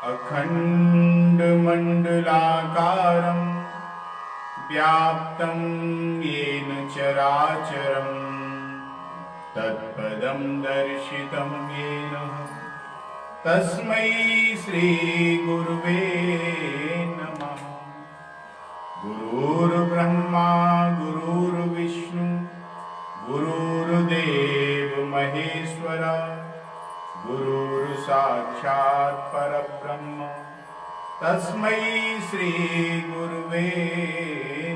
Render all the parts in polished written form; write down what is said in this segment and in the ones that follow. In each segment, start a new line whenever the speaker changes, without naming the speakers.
अखण्डमण्डलाकारं व्याप्तं येन चराचरं तत्पदं दर्शितं येन तस्मै श्रीगुरुवे नमः। गुरुर्ब्रह्मा गुरुर्विष्णु गुरुर्देव महेश्वरा गुरुर्साक्षात् परब्रह्म तस्मै श्रीगुरुवे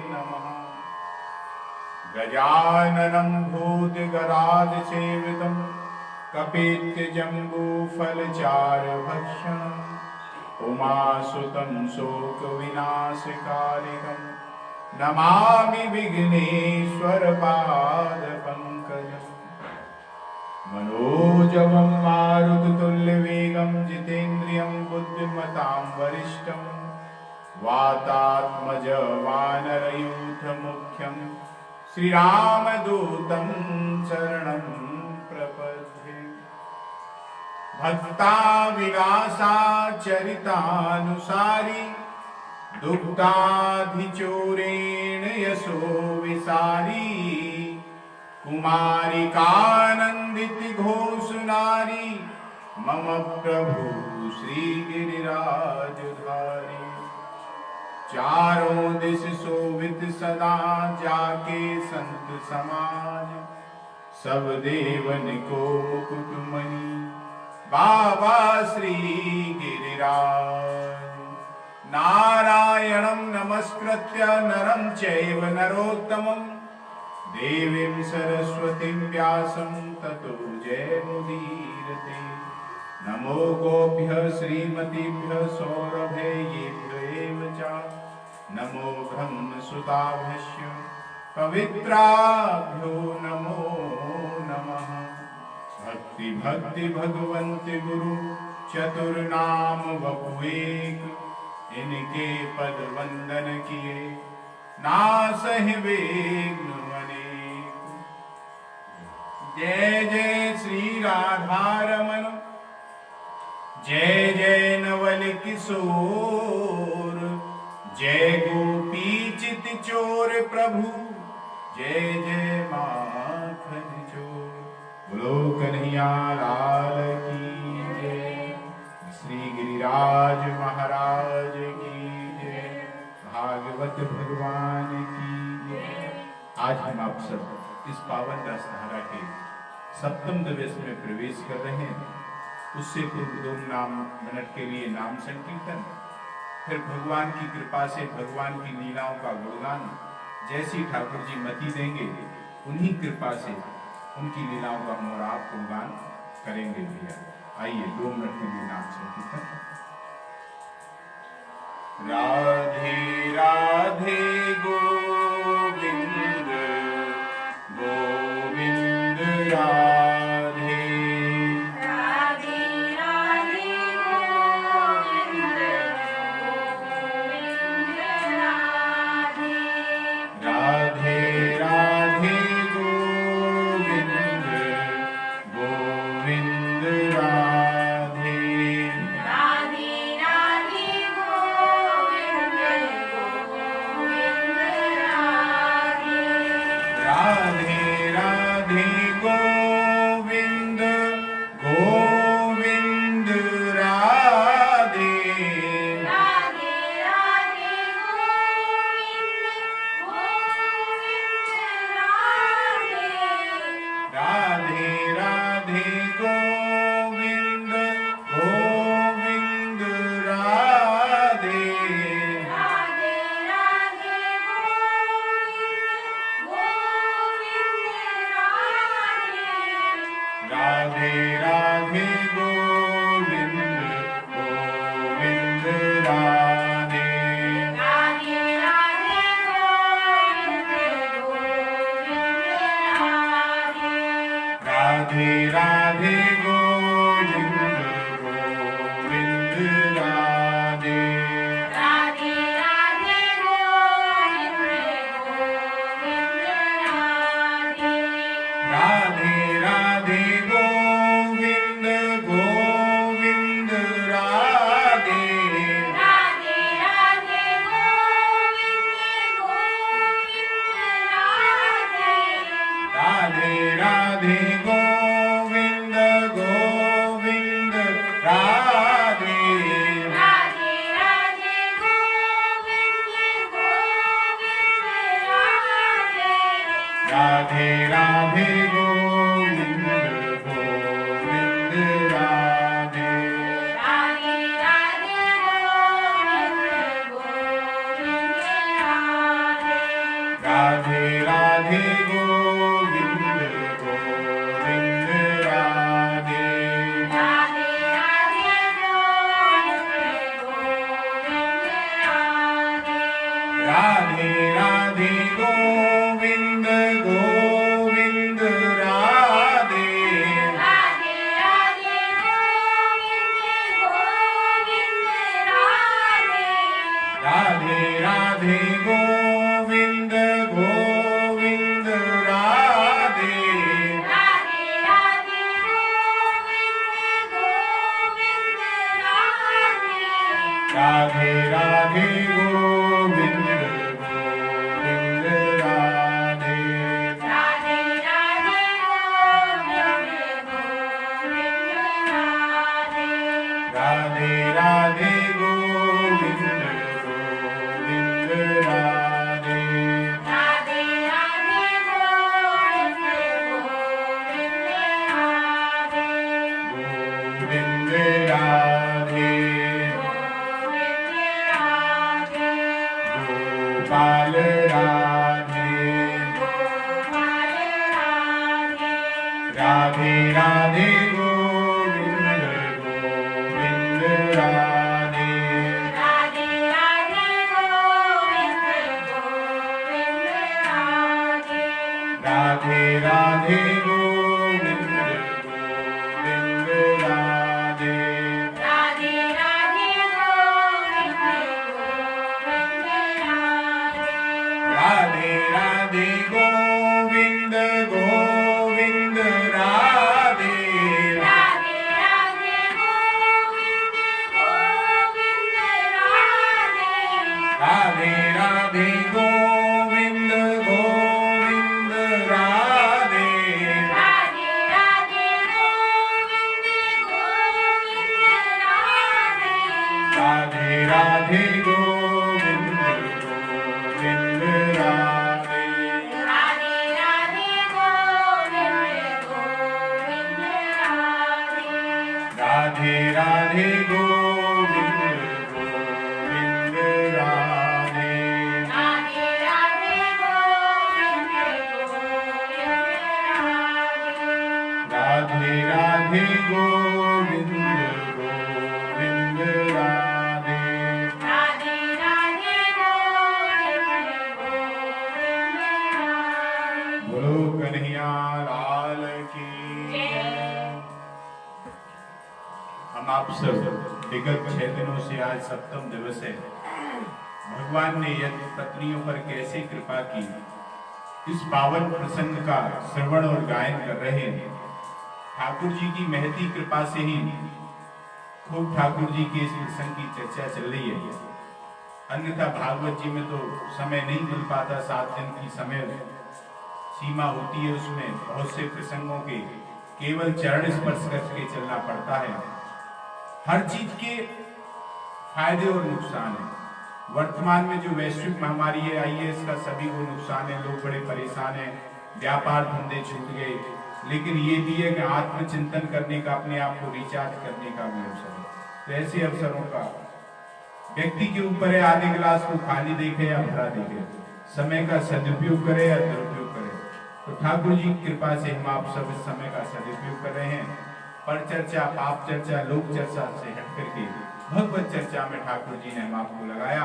नमः। गजाननं भूतगणाधिसेवितं कपित्थजम्बूफलचारुभक्षणं उमासुतं शोकविनाशकारिणं नमामि विघ्नेश्वरपादपङ्कजम्। मनोजवं मारुततुल्यवेगं जितेन्द्रियं बुद्धिमतां वरिष्ठं वातात्मजवानरयूथमुख्यं श्रीरामदूतं शरणं प्रपद्ये। भक्ताविलासाचरितानुसारि दुग्धाधिचूरेण यशो विसारी कुमारिकानन्दिति घोषनारी मम प्रभु श्रीगिरिराजधारी। चारों दिश शोभित सदा जाके संत समाज सब देवन को मुकुटमणि बाबा श्री गिरिराज। नारायणं नमस्कृत्य नरं चैव नरोत्तमं देवीं सरस्वतीं व्यासं ततो जयमुदीरते। नमो गोभ्यः श्रीमतीभ्यः सौरभेयेभ्यो एव च नमो ब्रह्मसुताभ्यश्च पवित्राभ्यो नमो नमः। भक्ति भक्ति भगवन्ति गुरु चतुर्नाम वपुएक इनके पद वंदन किए नासहि विघ्न अनेक। जय जय श्री राधारमण जय जय नवल किशोर जय गोपी चित चोर प्रभु जय जय माखन चोर। बोलो कन्हैया लाल की जय। श्री गिरिराज महाराज की जय। भागवत भगवान की जय। आज हम आप सब इस पावन दशहरा के सप्तम दिवस में प्रवेश कर रहे हैं। उससे पूर्व 2 मिनट के लिए नाम संकीर्तन, फिर भगवान की कृपा से भगवान की लीलाओं का गुणगान। जैसी ठाकुर जी मति देंगे उन्हीं कृपा से उनकी लीलाओं का हम और आप गुणगान करेंगे भैया। आइए 2 मिनट के लिए नाम संकीर्तन। राधे राधे गोविंद गोविंद राधे
राधे राधे गोविंद गोविंद राधे।
राधे राधे गोविंद गोविंद राधे।
राधे राधे गोविंद
राधे गोविंद गोविंद राधे
राधे राधे गोविंद गोविंद राधे
राधे राधे गोविंद गोविंद राधे
राधे राधे गोविंद गोविंद राधे
राधे राधे गोविंद गोविंद राधे
राधे राधे गोविंद गोविंद राधे
गोविंद राधे
गोविंद राधे
गोपाल राधे
गोपाल राधे
राधे राधे गोविंद गोविंद राधे
राधे राधे गोविंद गोविंद राधे
राधे राधे गोविंद गोविंद राधे
राधे राधे गोविंद गोविंद राधे
राधे राधे गोविंद गोविंद राधे
राधे राधे गोविंद गोविंद राधे
राधे राधे गोविंद गोविंद राधे
राधे राधे गोविंद गोविंद राधे
राधे राधे गोविंद गोविंद राधे
राधे राधे गोविंद गोविंद राधे
राधे राधे गोविंद गोविंद राधे
राधे राधे गोविंद गोविंद राधे
राधे राधे गोविंद गोविंद राधे
राधे राधे गोविंद गोविंद राधे
बोलो कन्हैया लाल की
जय।
हम आप सब विगत 6 दिनों से आज सप्तम दिवस है। भगवान ने यज्ञ पत्नियों पर कैसे कृपा की, इस पावन प्रसंग का श्रवण और गायन कर रहे हैं। ठाकुर जी की महती कृपा से ही खूब ठाकुर जी के इस प्रसंग की चर्चा चल रही है। अन्यथा भागवत जी में तो समय नहीं मिल पाता, 7 दिन की समय सीमा होती है, उसमें बहुत से प्रसंगों के केवल चरण स्पर्श करके चलना पड़ता है। हर चीज के फायदे और नुकसान है। वर्तमान में जो वैश्विक महामारी है आई है, इसका सभी को नुकसान है, लोग बड़े परेशान हैं, व्यापार धंधे छूट गए, लेकिन ये भी है कि आत्मचिंतन करने का, अपने आप को रिचार्ज करने का भी अवसर है। तो ऐसे अवसरों का व्यक्ति के ऊपर है, आधे गिलास को खाली देखे या भरा देखे, समय का सदुपयोग करे या दुरुपयोग करे। तो ठाकुर जी की कृपा से हम आप सब इस समय का सदुपयोग कर रहे हैं। पर चर्चा, पाप चर्चा, लोक चर्चा से हट करके भगवत चर्चा में ठाकुर जी ने हम आपको लगाया।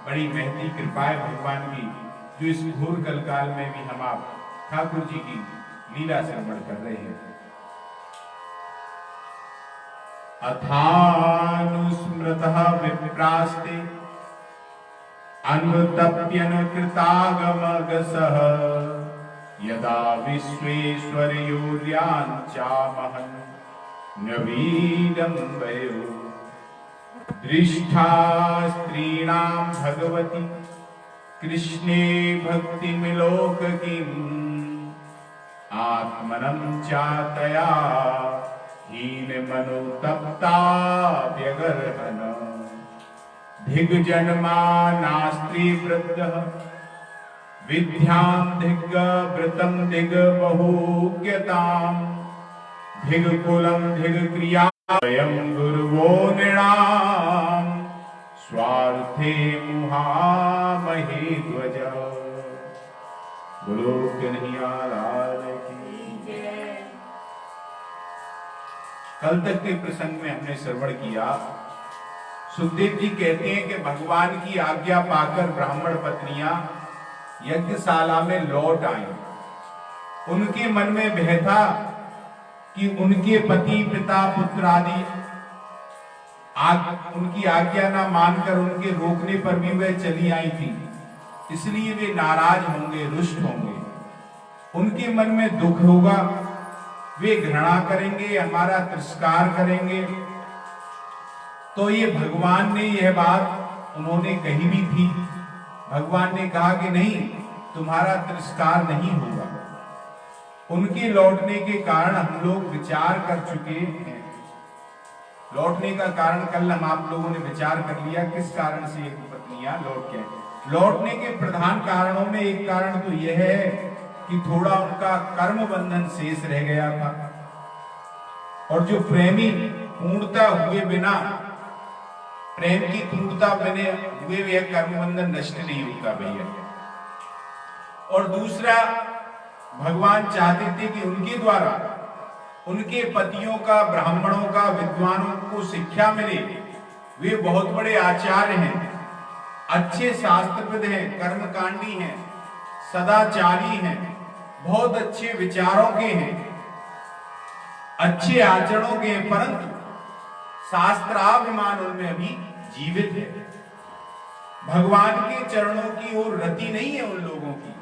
बड़ी महती कृपा है भगवान की, जो इस घोर कलकाल में भी हम आप ठाकुर जी की लीला श्रवण कर रहे हैं। अथानुस्मृतः विप्रास्ते अनुतप्यन कृतागमगसः यदा विश्वेश्वरयोर्याञ्चामहन् नवीनं वयो दृष्टा स्त्रीणां भगवति कृष्णे भक्तिमिलोककीम् आत्मनं चातया हीनमनुतप्ता व्यगर्हन धिग्जन्मा नास्ति वृद्धः विद्यां धिग्वृतं धिग्बहुज्ञताम् धिग्कुलं धिग्क्रिया वयं गुरुवो नृणां स्वार्थे मुहामहे ध्वज। बोलो कन्हैया लाल की
जय।
कल तक के प्रसंग में हमने श्रवण किया, सुखदेव जी कहते हैं कि भगवान की आज्ञा पाकर ब्राह्मण पत्नियां यज्ञशाला में लौट आई। उनके मन में भय था कि उनके पति पिता पुत्र आदि उनकी आज्ञा ना मानकर उनके रोकने पर भी वह चली आई थी। इसलिए वे नाराज होंगे, रुष्ट होंगे, उनके मन में दुख होगा, वे घृणा करेंगे, हमारा तिरस्कार करेंगे। तो ये भगवान ने यह बात उन्होंने कही भी थी। भगवान ने कहा कि नहीं, तुम्हारा तिरस्कार नहीं होगा। उनके लौटने के कारण हम लोग विचार कर चुके हैं। लौटने का कारण कल हम आप लोगों ने विचार कर लिया, किस कारण से ये पत्नियां लौट के आई। लौटने के प्रधान कारणों में एक कारण तो यह है कि थोड़ा उनका कर्म बंधन शेष रह गया था, और जो प्रेमी पूर्णता हुए बिना, प्रेम की पूर्णता बने हुए यह कर्म बंधन नष्ट नहीं होता भैया। और दूसरा, भगवान चाहते थे कि उनके द्वारा उनके पतियों का, ब्राह्मणों का, विद्वानों को शिक्षा मिले। वे बहुत बड़े आचार्य हैं, अच्छे शास्त्रविद हैं, कर्मकांडी हैं, सदाचारी हैं, बहुत अच्छे विचारों के हैं, अच्छे आचरणों के हैं, परंतु शास्त्राभिमान उनमें अभी जीवित है। भगवान के चरणों की ओर रति नहीं है उन लोगों की।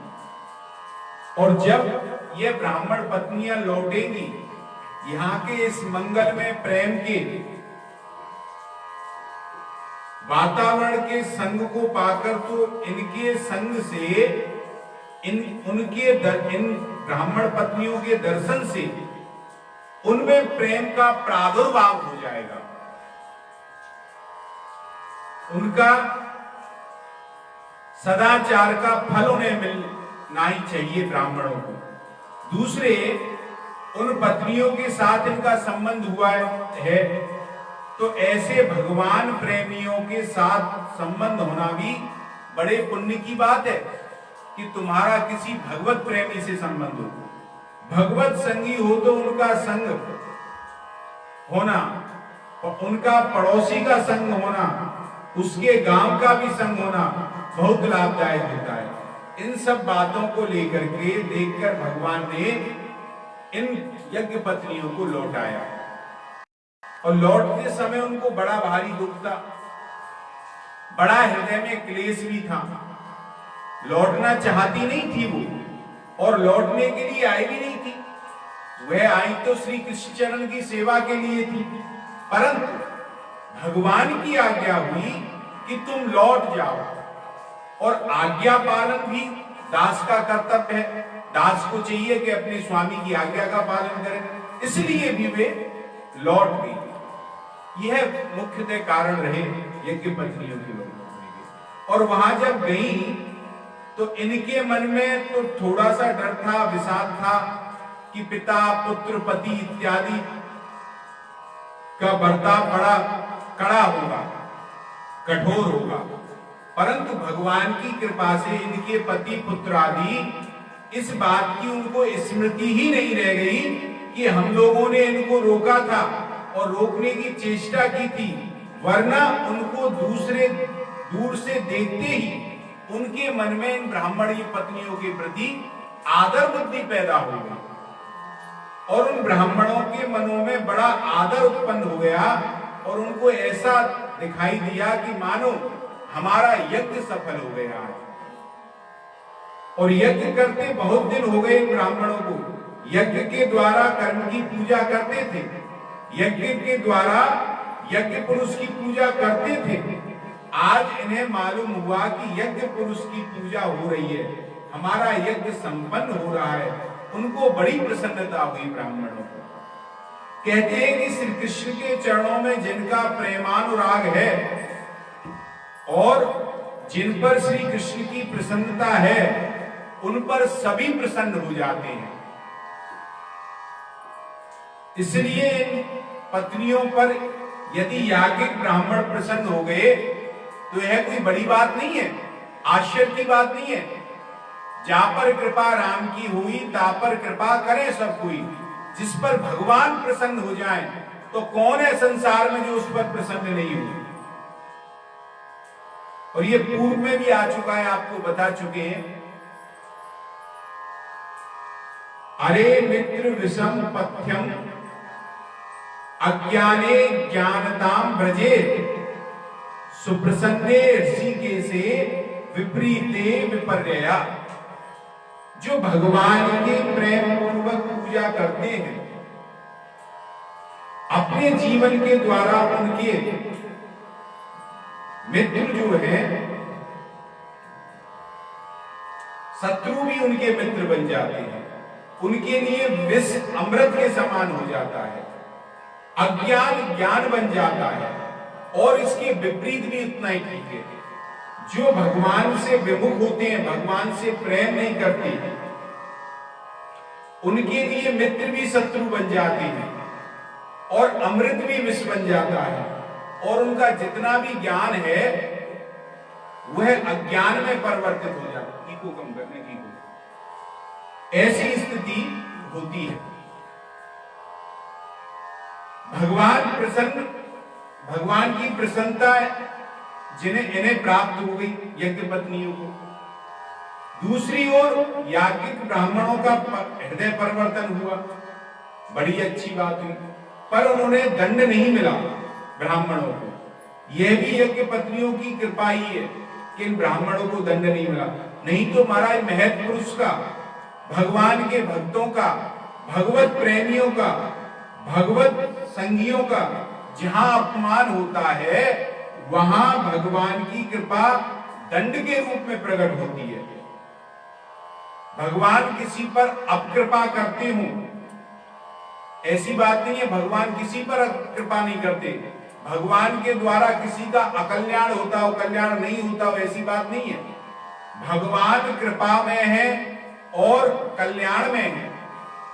और जब ये ब्राह्मण पत्नियां लौटेंगी यहाँ के इस मंगल में प्रेम के वातावरण के संग को पाकर, तो इनके संग से, इन ब्राह्मण पत्नियों के दर्शन से उनमें प्रेम का प्रादुर्भाव हो जाएगा। उनका सदाचार का फल उन्हें मिलना ही चाहिए ब्राह्मणों को। दूसरे, उन पत्नियों के साथ इनका संबंध हुआ है, तो ऐसे भगवान प्रेमियों के साथ संबंध होना भी बड़े पुण्य की बात है कि तुम्हारा किसी भगवत प्रेमी से संबंध हो। भगवत संगी हो तो उनका संग होना, उनका पड़ोसी का संग होना, उसके गांव का भी संग होना बहुत लाभदायक होता है। इन सब बातों को लेकर के देखकर भगवान ने इन यज्ञ पत्नियों को लौटाया, और लौटते समय उनको बड़ा भारी दुख था, बड़ा हृदय में क्लेश भी था। लौटना चाहती नहीं थी वो, और लौटने के लिए आई भी नहीं थी। वह आई तो श्री कृष्ण चरण की सेवा के लिए थी, परंतु भगवान की आज्ञा हुई कि तुम लौट जाओ, और आज्ञा पालन भी दास का कर्तव्य है। दास को चाहिए कि अपने स्वामी की आज्ञा का पालन करे, इसलिए भी वे लौट गई। यह मुख्यतः कारण रहे यज्ञ पत्नियों के लौटने के। और वहां जब गई तो इनके मन में तो थोड़ा सा डर था, विषाद था कि पिता, पुत्र, पति इत्यादि का बर्ताव बड़ा कड़ा होगा, कठोर होगा, परंतु भगवान की कृपा से इनके पति, पुत्र आदि इस बात की उनको स्मृति ही नहीं रह गई कि हम लोगों ने इनको रोका था और रोकने की चेष्टा की थी, वरना उनको दूर से देखते ही उनके मन में इन ब्राह्मणी पत्नियों के प्रति आदर बुद्धि पैदा हो गई, और उन ब्राह्मणों के मनों में बड़ा आदर उत्पन्न हो गया, और उनको ऐसा दिखाई दिया कि मानो हमारा यज्ञ सफल हो गया है। और यज्ञ करते बहुत दिन हो गए ब्राह्मणों को, यज्ञ के द्वारा कर्म की पूजा करते थे, यज्ञ के द्वारा यज्ञ पुरुष की पूजा करते थे। आज इन्हें मालूम हुआ कि यज्ञ पुरुष की पूजा हो रही है, हमारा यज्ञ संपन्न हो रहा है। उनको बड़ी प्रसन्नता हुई ब्राह्मणों को। कहते हैं कि श्री कृष्ण के चरणों में जिनका प्रेमानुराग है और जिन पर श्री कृष्ण की प्रसन्नता है, उन पर सभी प्रसन्न हो जाते हैं। इसलिए इन पत्नियों पर यदि याज्ञिक ब्राह्मण प्रसन्न हो गए तो यह कोई बड़ी बात नहीं है, आश्चर्य की बात नहीं है। जा पर कृपा राम की हुई, ता पर कृपा करे सब कोई। जिस पर भगवान प्रसन्न हो जाए तो कौन है संसार में जो उस पर प्रसन्न नहीं हो। और ये पूर्व में भी आ चुका है, आपको बता चुके हैं। अरे मित्र विषम पथ्यम अज्ञाने ज्ञानताम ब्रजे, सुप्रसन्ने ऋषिकेशे विपरीते विपर्यया, जो भगवान के प्रेम पूर्वक पूजा करते हैं, अपने जीवन के द्वारा उनके मित्र जो है, शत्रु भी उनके मित्र बन जाते हैं, उनके लिए विष अमृत के समान हो जाता है, अज्ञान ज्ञान बन जाता है। और इसके विपरीत भी उतना ही ठीक है, जो भगवान से विमुख होते हैं, भगवान से प्रेम नहीं करते, उनके लिए मित्र भी शत्रु बन जाते हैं और अमृत भी विष बन जाता है, और उनका जितना भी ज्ञान है वह अज्ञान में परिवर्तित हो जाता है। ईको कम करने की ऐसी स्थिति होती है। भगवान की प्रसन्नता इन्हें प्राप्त हो गई यज्ञ पत्नियों को। दूसरी ओर याज्ञिक ब्राह्मणों का हृदय परिवर्तन हुआ, बड़ी अच्छी बात हुई, पर उन्होंने दंड नहीं मिला ब्राह्मणों को। यह भी यज्ञ पत्नियों की कृपा ही है कि इन ब्राह्मणों को दंड नहीं मिला, नहीं तो महाराज महत पुरुष का, भगवान के भक्तों का, भगवत प्रेमियों का, भगवत संगियों का जहां अपमान होता है, वहां भगवान की कृपा दंड के रूप में प्रकट होती है। भगवान किसी पर अपकृपा करते हो ऐसी बात नहीं है, भगवान किसी पर कृपा नहीं करते। भगवान के द्वारा किसी का अकल्याण होता हो, कल्याण नहीं होता हो, ऐसी बात नहीं है। भगवान कृपा में है और कल्याण में है,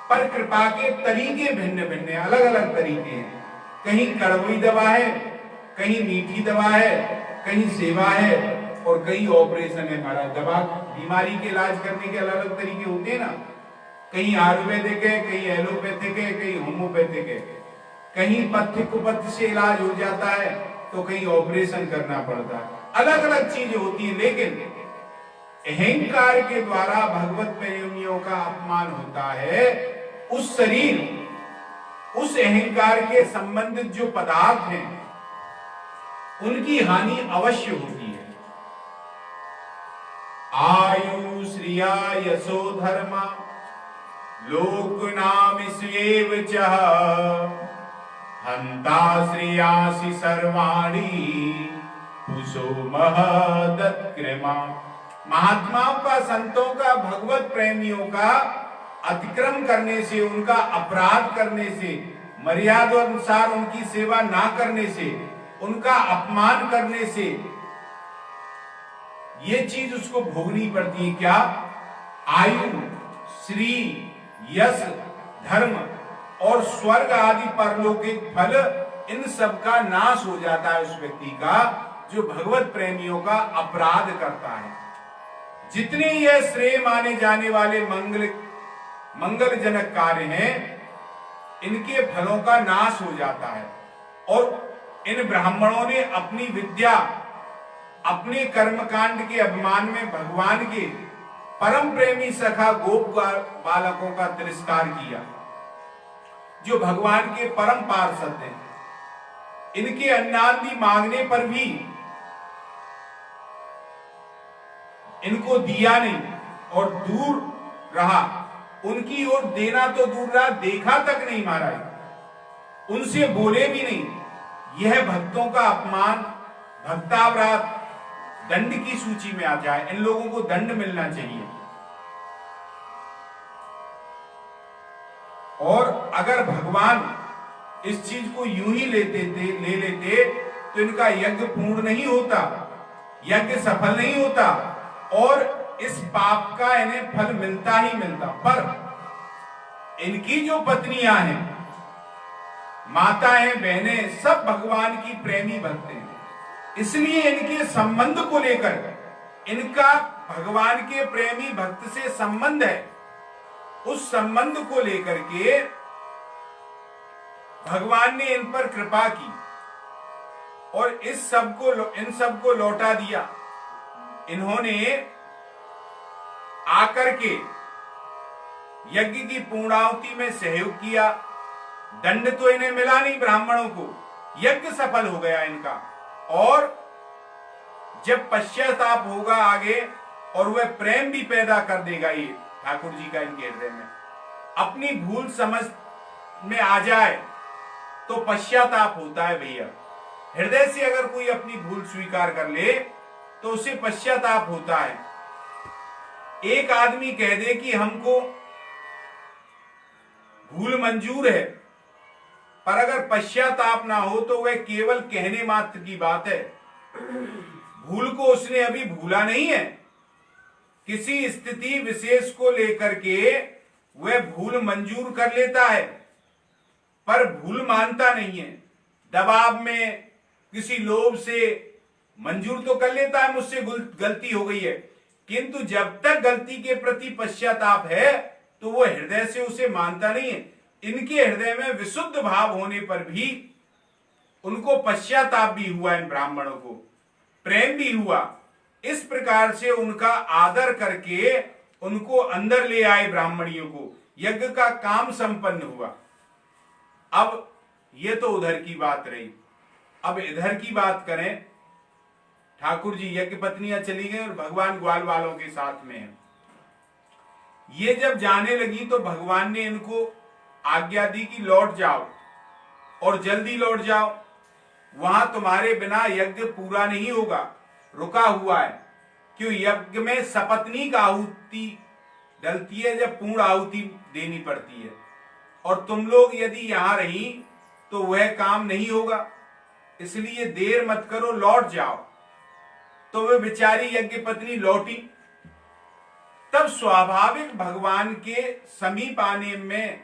पर कृपा के तरीके भिन्न भिन्न है, अलग अलग तरीके हैं। कहीं कड़वी दवा है, कहीं मीठी दवा है, कहीं सेवा है, और कहीं ऑपरेशन है। हमारा दवा बीमारी के इलाज करने के अलग अलग तरीके होते हैं ना, कहीं आयुर्वेदिक है, कहीं एलोपैथिक है, कहीं होम्योपैथिक है, कहीं पथ्य कुपथ्य से इलाज हो जाता है, तो कहीं ऑपरेशन करना पड़ता है। अलग अलग चीजें होती है, लेकिन अहंकार के द्वारा भगवत प्रेमियों का अपमान होता है। उस शरीर, उस अहंकार के संबंधित जो पदार्थ हैं, उनकी हानि अवश्य होती है। आयु श्रिया यशो धर्मा लोक नाम स्वेव चह हंता श्रेयासि सर्वाणी पुषो महदत्कृमा। महात्माओं का, संतों का, भगवत प्रेमियों का अतिक्रम करने से, उनका अपराध करने से, मर्यादा अनुसार उनकी सेवा ना करने से, उनका अपमान करने से, ये चीज उसको भोगनी पड़ती है। क्या? आयु, श्री, यश, धर्म और स्वर्ग आदि परलौकिक फल, इन सब का नाश हो जाता है उस व्यक्ति का जो भगवत प्रेमियों का अपराध करता है। जितने ये श्रेय माने जाने वाले मंगलजनक कार्य हैं, इनके फलों का नाश हो जाता है। और इन ब्राह्मणों ने अपनी विद्या, अपने कर्मकांड के अभिमान में भगवान के परम प्रेमी सखा गोप बालकों का तिरस्कार किया, जो भगवान के परम पार्षद हैं। इनके अन्नादि मांगने पर भी इनको दिया नहीं और दूर रहा। उनकी ओर देना तो दूर रहा, देखा तक नहीं महाराज, उनसे बोले भी नहीं। यह भक्तों का अपमान, भक्तापराध दंड की सूची में आ जाए। इन लोगों को दंड मिलना चाहिए। और अगर भगवान इस चीज को यूं ही ले लेते तो इनका यज्ञ पूर्ण नहीं होता, यज्ञ सफल नहीं होता और इस पाप का इन्हें फल मिलता ही मिलता। पर इनकी जो पत्नियां हैं, माताएं, बहनें, सब भगवान की प्रेमी भक्त हैं। इसलिए इनके संबंध को लेकर, इनका भगवान के प्रेमी भक्त से संबंध है, उस संबंध को लेकर के भगवान ने इन पर कृपा की और इन सबको लौटा दिया। इन्होंने आकर के यज्ञ की पूर्णाहुति में सहयोग किया। दंड तो इन्हें मिला नहीं ब्राह्मणों को, यज्ञ सफल हो गया इनका। और जब पश्चाताप होगा आगे और वह प्रेम भी पैदा कर देगा, ये ठाकुर जी का इनके हृदय में अपनी भूल समझ में आ जाए तो पश्चाताप होता है भैया। हृदय से अगर कोई अपनी भूल स्वीकार कर ले तो उसे पश्चाताप होता है। एक आदमी कह दे कि हमको भूल मंजूर है, पर अगर पश्चाताप ना हो तो वह केवल कहने मात्र की बात है। भूल को उसने अभी भूला नहीं है। किसी स्थिति विशेष को लेकर के वह भूल मंजूर कर लेता है, पर भूल मानता नहीं है। दबाव में किसी लोभ से मंजूर तो कर लेता है, मुझसे गलती हो गई है, किंतु जब तक गलती के प्रति पश्चाताप है तो वो हृदय से उसे मानता नहीं है। इनके हृदय में विशुद्ध भाव होने पर भी उनको पश्चाताप भी हुआ, इन ब्राह्मणों को प्रेम भी हुआ। इस प्रकार से उनका आदर करके उनको अंदर ले आए ब्राह्मणियों को, यज्ञ का काम संपन्न हुआ। अब ये तो उधर की बात रही, अब इधर की बात करें। ठाकुर जी यज्ञ पत्नियां चली गई और भगवान ग्वाल वालों के साथ में है। ये जब जाने लगी तो भगवान ने इनको आज्ञा दी कि लौट जाओ और जल्दी लौट जाओ, वहां तुम्हारे बिना यज्ञ पूरा नहीं होगा, रुका हुआ है। क्यों? यज्ञ में सपत्नीक आहुति डलती है, जब पूर्ण आहुति देनी पड़ती है, और तुम लोग यदि यहां रही तो वह काम नहीं होगा, इसलिए देर मत करो, लौट जाओ। तो वे बेचारी यज्ञ पत्नी लौटी। तब स्वाभाविक भगवान के समीप आने में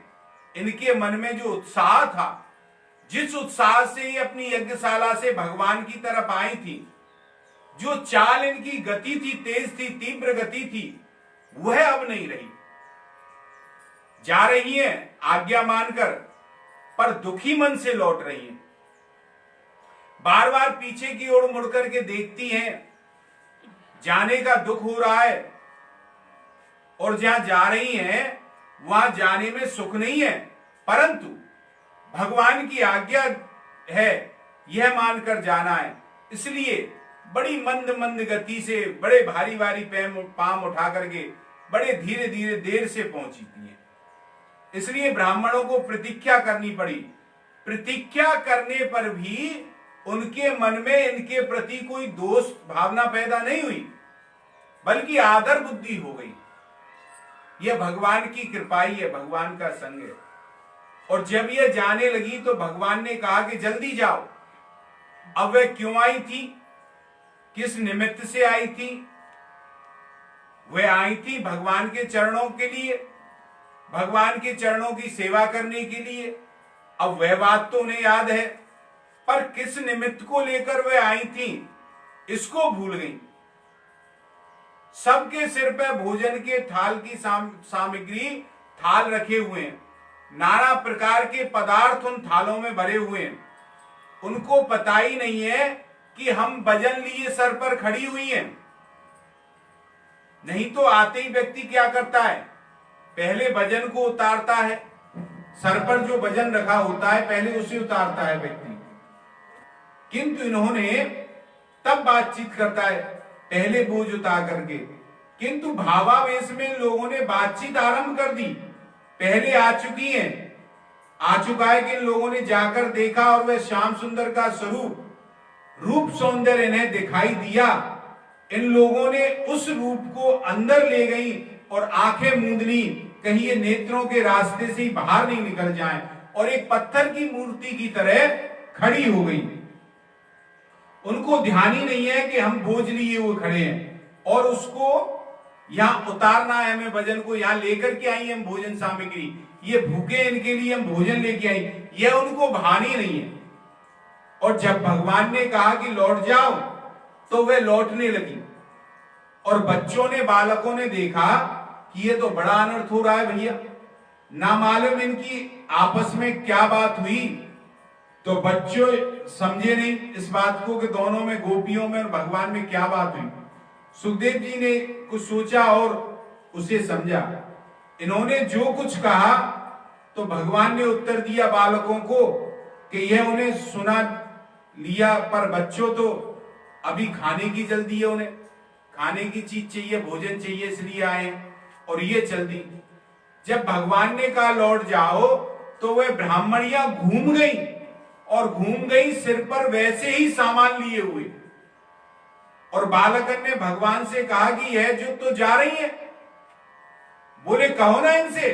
इनके मन में जो उत्साह था, जिस उत्साह से ये अपनी यज्ञशाला से भगवान की तरफ आई थी, जो चाल इनकी गति थी, तेज थी, तीव्र गति थी, वह अब नहीं रही। जा रही हैं आज्ञा मानकर, पर दुखी मन से लौट रही हैं। बार बार पीछे की ओर मुड़कर के देखती हैं, जाने का दुख हो रहा है, और जहां जा रही हैं वहां जाने में सुख नहीं है, परंतु भगवान की आज्ञा है, यह मानकर जाना है। इसलिए बड़ी मंद मंद गति से, बड़े भारी भारी पांव उठा करके बड़े धीरे धीरे देर से पहुंची थी। इसलिए ब्राह्मणों को प्रतीक्षा करनी पड़ी। प्रतीक्षा करने पर भी उनके मन में इनके प्रति कोई दोष भावना पैदा नहीं हुई, बल्कि आदर बुद्धि हो गई। यह भगवान की कृपा ही है, भगवान का संग है। और जब यह जाने लगी तो भगवान ने कहा कि जल्दी जाओ। अब वह क्यों आई थी, किस निमित्त से आई थी? वह आई थी भगवान के चरणों के लिए, भगवान के चरणों की सेवा करने के लिए। अब वह बात तो उन्हें याद है, पर किस निमित्त को लेकर वह आई थी इसको भूल गई। सबके सिर पर भोजन के थाल की सामग्री, थाल रखे हुए हैं, नाना प्रकार के पदार्थ उन थालों में भरे हुए हैं। उनको पता ही नहीं है कि हम भजन लिए सर पर खड़ी हुई हैं। नहीं तो आते ही व्यक्ति क्या करता है, पहले भजन को उतारता है, सर पर जो भजन रखा होता है पहले उसे उतारता है व्यक्ति। किंतु इन्होंने तब बातचीत करता है पहले बोझ उतार करके, किंतु भावावेश में लोगों ने बातचीत आरंभ कर दी। पहले आ चुकी हैं, आ चुका है कि इन लोगों ने जाकर देखा और वह श्याम सुंदर का स्वरूप, रूप सौंदर्य इन्हें दिखाई दिया। इन लोगों ने उस रूप को अंदर ले गई और आंखें मूंद ली, कहीं ये नेत्रों के रास्ते से ही बाहर नहीं निकल जाएं, और एक पत्थर की मूर्ति की तरह खड़ी हो गई। उनको ध्यान ही नहीं है कि हम बोझ लिए हुए खड़े हैं और उसको यहां उतारना है, हमें वजन को यहां लेकर के आई हम भोजन सामग्री, ये भूखे इनके लिए हम भोजन लेके आई, यह उनको भान ही नहीं है। और जब भगवान ने कहा कि लौट जाओ तो वे लौटने लगी। और बच्चों ने, बालकों ने देखा कि ये तो बड़ा अनर्थ हो रहा है भैया, ना मालूम इनकी आपस में क्या बात हुई। तो बच्चों समझे नहीं इस बात को कि दोनों में, गोपियों में और भगवान में क्या बात हुई। सुखदेव जी ने कुछ सोचा और उसे समझा। इन्होंने जो कुछ कहा तो भगवान ने उत्तर दिया बालकों को कि यह उन्हें सुना लिया, पर बच्चों तो अभी खाने की जल्दी है, उन्हें खाने की चीज चाहिए, भोजन चाहिए, इसलिए आए हैं। और ये चल दी। जब भगवान ने कहा लौट जाओ, तो वह ब्राह्मणियां घूम गई, और घूम गई सिर पर वैसे ही सामान लिए हुए। और बालकन ने भगवान से कहा कि यह जो तो जा रही है। बोले कहो ना इनसे।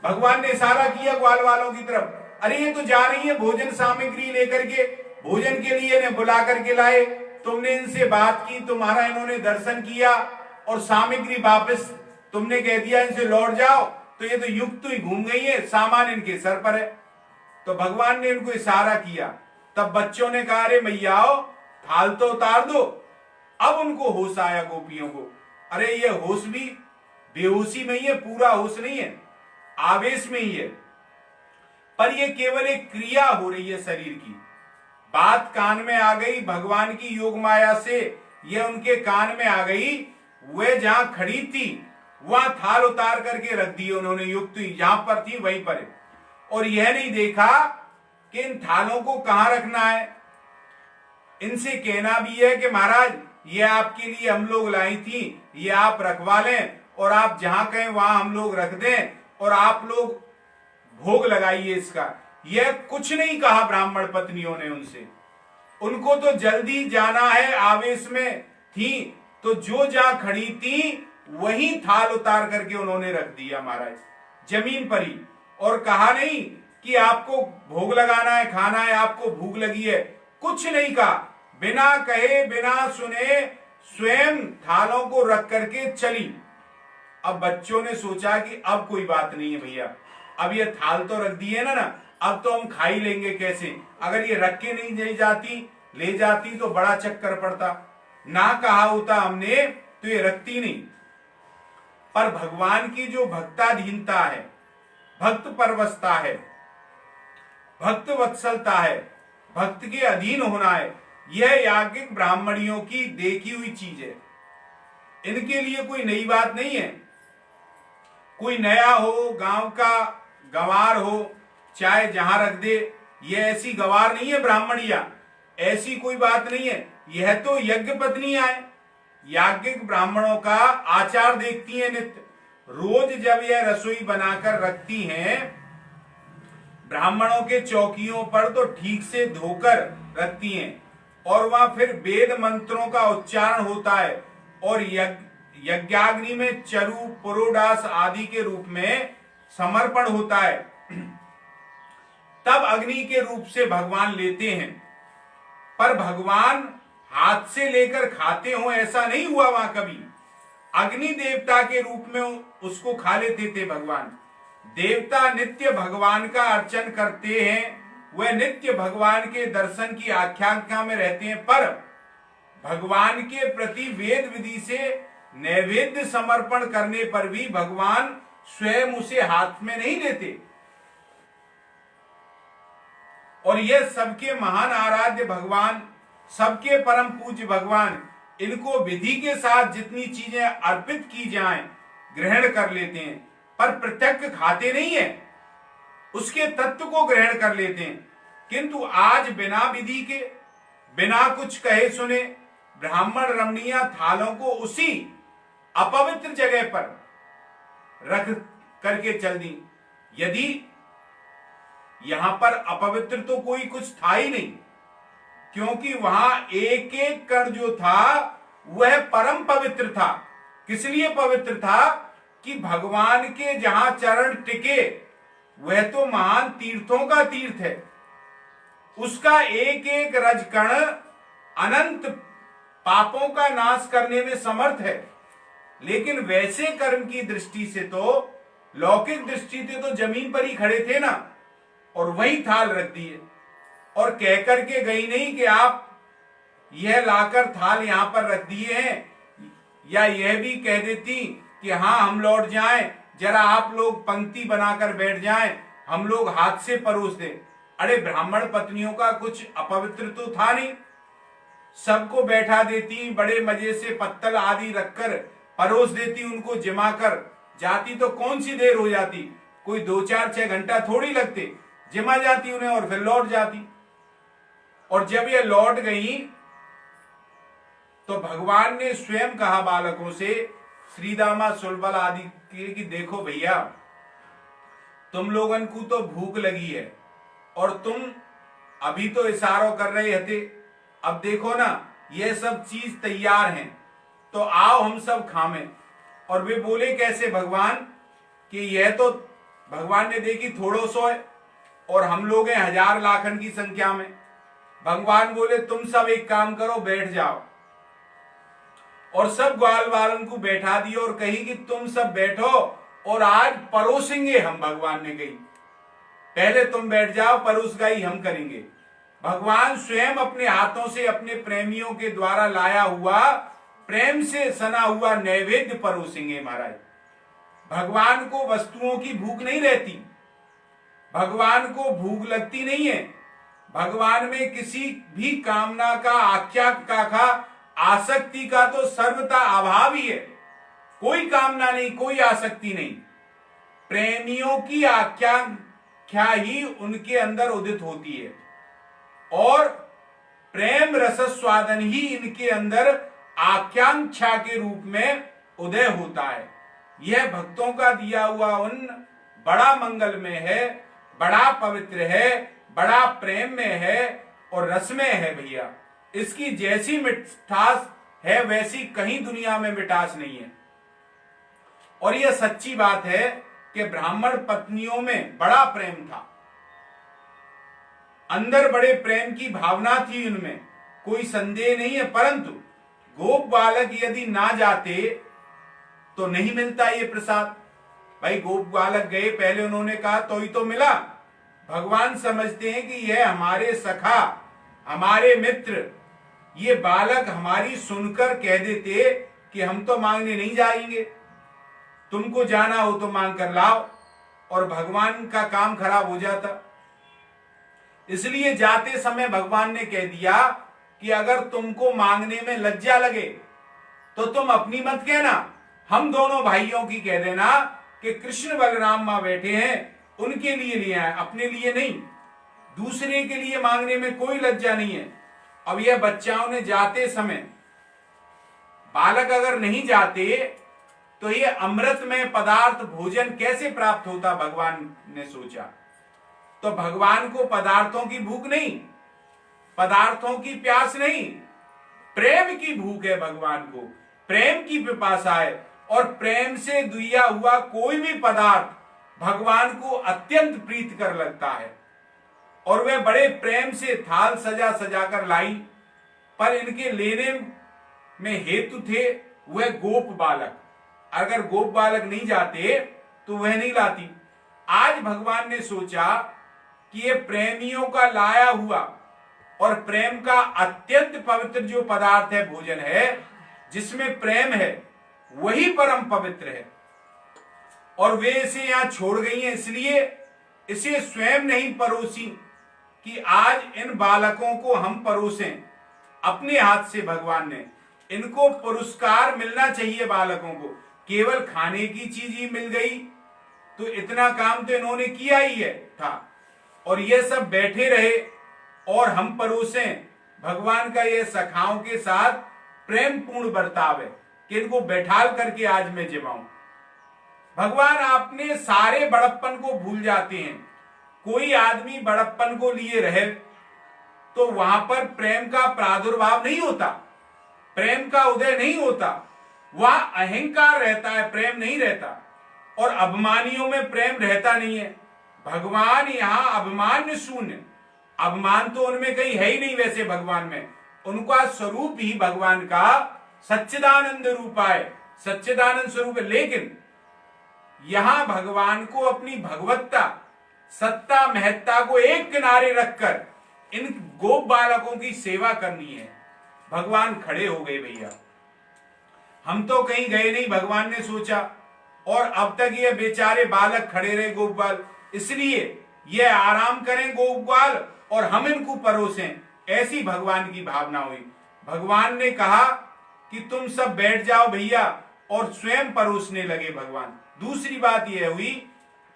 भगवान ने इशारा किया ग्वाल वालों की तरफ, अरे ये तो जा रही है भोजन सामग्री लेकर के, भोजन के लिए इन्हें बुला करके लाए। तुमने इनसे बात की, तुम्हारा इन्होंने दर्शन किया, और सामग्री वापस तुमने कह दिया इनसे लौट जाओ, तो ये तो युक्त ही घूम गई है, सामान इनके सर पर है। तो भगवान ने इनको इशारा किया। तब बच्चों ने कहा अरे मैयाओ, थाल तो उतार दो। अब उनको होश आया गोपियों को, अरे ये होश भी बेहोशी में ही है, पूरा होश नहीं है, आवेश में ही है। पर ये केवल एक क्रिया हो रही है शरीर की। बात कान में आ गई भगवान की योग माया से, ये उनके कान में आ गई। वे जहां खड़ी थी वहां थाल उतार करके रख दिए उन्होंने, युक्त जहां पर थी वहीं पर। और यह नहीं देखा कि इन थालों को कहां रखना है। इनसे कहना भी है कि महाराज ये आपके लिए हम लोग लाई थी, ये आप रखवा लें, और आप जहां कहें वहां हम लोग रख दें, और आप लोग भोग लगाइए इसका। यह कुछ नहीं कहा ब्राह्मण पत्नियों ने उनसे। उनको तो जल्दी जाना है, आवेश में थी, तो जो जहां खड़ी थी वहीं थाल उतार करके उन्होंने रख दिया महाराज, जमीन पर ही। और कहा नहीं कि आपको भोग लगाना है, खाना है, आपको भूख लगी है, कुछ नहीं कहा। बिना कहे बिना सुने स्वयं थालों को रख करके चली। अब बच्चों ने सोचा कि अब कोई बात नहीं है भैया, अब ये थाल तो रख दी है ना, अब तो हम खा ही लेंगे कैसे। अगर ये रख के नहीं ले जाती तो बड़ा चक्कर पड़ता। ना कहा होता हमने तो ये रखती नहीं। पर भगवान की जो भक्ताधीनता है, भक्त परवशता है, भक्त वत्सलता है, भक्त के अधीन होना है, यह याज्ञिक ब्राह्मणियों की देखी हुई चीज है। इनके लिए कोई नई बात नहीं है। कोई नया हो, गांव का गंवार हो, चाहे जहां रख दे, यह ऐसी गंवार नहीं है ब्राह्मणिया, ऐसी कोई बात नहीं है। यह तो यज्ञ पत्नियां है, याज्ञिक ब्राह्मणों का आचार देखती हैं नित्य। रोज जब यह रसोई बनाकर रखती हैं, ब्राह्मणों के चौकियों पर तो ठीक से धोकर रखती हैं, और वहां फिर वेद मंत्रों का उच्चारण होता है, और यज्ञाग्नि में चरु पुरोडास आदि के रूप में समर्पण होता है। तब अग्नि के रूप से भगवान लेते हैं। पर भगवान हाथ से लेकर खाते हो ऐसा नहीं हुआ वहां कभी। अग्नि देवता के रूप में उसको खा लेते थे भगवान। देवता नित्य भगवान का अर्चन करते हैं, वह नित्य भगवान के दर्शन की आख्यानता में रहते हैं, पर भगवान के प्रति वेद विधि से नैवेद्य समर्पण करने पर भी भगवान स्वयं उसे हाथ में नहीं लेते। और यह सबके महान आराध्य भगवान, सबके परम पूज्य भगवान, इनको विधि के साथ जितनी चीजें अर्पित की जाएं ग्रहण कर लेते हैं, पर प्रत्यक्ष खाते नहीं है, उसके तत्व को ग्रहण कर लेते हैं। किंतु आज बिना विधि के, बिना कुछ कहे सुने ब्राह्मण रमणीय थालों को उसी अपवित्र जगह पर रख करके चल दी। यदि यहां पर अपवित्र तो कोई कुछ था ही नहीं, क्योंकि वहां एक एक कण जो था वह परम पवित्र था। किस लिए पवित्र था कि भगवान के जहां चरण टिके वह तो महान तीर्थों का तीर्थ है, उसका एक एक रज कण अनंत पापों का नाश करने में समर्थ है। लेकिन वैसे कर्म की दृष्टि से तो, लौकिक दृष्टि से तो जमीन पर ही खड़े थे ना, और वही थाल रख दिए, और कह करके गई नहीं कि आप यह लाकर थाल यहां पर रख दिए हैं, या यह भी कह देती कि हाँ हम लौट जाएं, जरा आप लोग पंक्ति बनाकर बैठ जाएं, हम लोग हाथ से परोस दें। अरे ब्राह्मण पत्नियों का कुछ अपवित्र तो था नहीं, सबको बैठा देती, बड़े मजे से पत्तल आदि रखकर परोस देती, उनको जिमा कर जाती तो कौन सी देर हो जाती, कोई 2-4-6 घंटा थोड़ी लगते, जिमा जाती उन्हें और फिर लौट जाती। और जब ये लौट गई तो भगवान ने स्वयं कहा बालकों से, श्रीदामा सुलबल आदि के, कि देखो भैया, तुम लोगन को तो भूख लगी है और तुम अभी तो इशारों कर रहे थे, अब देखो ना ये सब चीज तैयार हैं, तो आओ हम सब खावें। और वे बोले कैसे भगवान, कि यह तो भगवान ने देखी थोड़ो सो है और हम लोग हैं हजार लाखन की संख्या में। भगवान बोले तुम सब एक काम करो, बैठ जाओ। और सब ग्वाल वालन को बैठा दिया और कही कि तुम सब बैठो और आज परोसेंगे हम। भगवान ने कही पहले तुम बैठ जाओ, परोसगाई हम करेंगे। भगवान स्वयं अपने हाथों से अपने प्रेमियों के द्वारा लाया हुआ, प्रेम से सना हुआ नैवेद्य परोसेंगे महाराज। भगवान को वस्तुओं की भूख नहीं रहती, भगवान को भूख लगती नहीं है। भगवान में किसी भी कामना का, आख्याका का, आसक्ति का तो सर्वथा अभाव ही है। कोई कामना नहीं, कोई आसक्ति नहीं। प्रेमियों की आख्याख्या ही उनके अंदर उदित होती है और प्रेम रस स्वादन ही इनके अंदर आकांक्षा के रूप में उदय होता है। यह भक्तों का दिया हुआ उन बड़ा मंगल में है, बड़ा पवित्र है, बड़ा प्रेम में है और रस में है भैया। इसकी जैसी मिठास है वैसी कहीं दुनिया में मिठास नहीं है। और यह सच्ची बात है कि ब्राह्मण पत्नियों में बड़ा प्रेम था, अंदर बड़े प्रेम की भावना थी उनमें, कोई संदेह नहीं है। परंतु गोप बालक यदि ना जाते तो नहीं मिलता ये प्रसाद। भाई गोप बालक गए, पहले उन्होंने कहा तो ही तो मिला। भगवान समझते हैं कि यह हमारे सखा, हमारे मित्र, ये बालक हमारी सुनकर कह देते कि हम तो मांगने नहीं जाएंगे, तुमको जाना हो तो मांग कर लाओ, और भगवान का काम खराब हो जाता। इसलिए जाते समय भगवान ने कह दिया कि अगर तुमको मांगने में लज्जा लगे तो तुम अपनी मत कहना, हम दोनों भाइयों की कह देना कि कृष्ण बलराम मां बैठे हैं, उनके लिए लिया है, अपने लिए नहीं। दूसरे के लिए मांगने में कोई लज्जा नहीं है। अब यह बच्चाओं ने जाते समय, बालक अगर नहीं जाते तो ये अमृत में पदार्थ भोजन कैसे प्राप्त होता, भगवान ने सोचा। तो भगवान को पदार्थों की भूख नहीं, पदार्थों की प्यास नहीं, प्रेम की भूख है भगवान को, प्रेम की पिपासा है। और प्रेम से दिया हुआ कोई भी पदार्थ भगवान को अत्यंत प्रीत कर लगता है। और वे बड़े प्रेम से थाल सजा सजा कर लाई, पर इनके लेने में हेतु थे वह गोप बालक। अगर गोप बालक नहीं जाते तो वह नहीं लाती। आज भगवान ने सोचा कि ये प्रेमियों का लाया हुआ और प्रेम का अत्यंत पवित्र जो पदार्थ है, भोजन है, जिसमें प्रेम है, वही परम पवित्र है। और वे इसे यहां छोड़ गई हैं, इसलिए इसे स्वयं नहीं परोसी कि आज इन बालकों को हम परोसें अपने हाथ से। भगवान ने इनको पुरस्कार मिलना चाहिए बालकों को, केवल खाने की चीज ही मिल गई तो इतना काम तो इन्होंने किया ही है था। और ये सब बैठे रहे और हम परोसें। भगवान का ये सखाओं के साथ प्रेम पूर्ण बर्ताव है कि इनको बैठाल करके आज मैं जिवाऊं। भगवान आपने सारे बड़प्पन को भूल जाते हैं। कोई आदमी बड़प्पन को लिए रहे तो वहां पर प्रेम का प्रादुर्भाव नहीं होता, प्रेम का उदय नहीं होता, वहां अहंकार रहता है, प्रेम नहीं रहता। और अभिमानियों में प्रेम रहता नहीं है। भगवान यहां अभिमान शून्य, अभिमान तो उनमें कहीं है ही नहीं। वैसे भगवान में उनका स्वरूप ही भगवान का सच्चिदानंद रूप है, सच्चिदानंद स्वरूप है। लेकिन यहां भगवान को अपनी भगवत्ता, सत्ता, महत्ता को एक किनारे रखकर इन गोप बालकों की सेवा करनी है। भगवान खड़े हो गए, भैया हम तो कहीं गए नहीं, भगवान ने सोचा। और अब तक ये बेचारे बालक खड़े रहे, गोप बाल, इसलिए ये आराम करें गोप बाल और हम इनको परोसें, ऐसी भगवान की भावना हुई। भगवान ने कहा कि तुम सब बैठ जाओ भैया, और स्वयं परोसने लगे भगवान। दूसरी बात यह हुई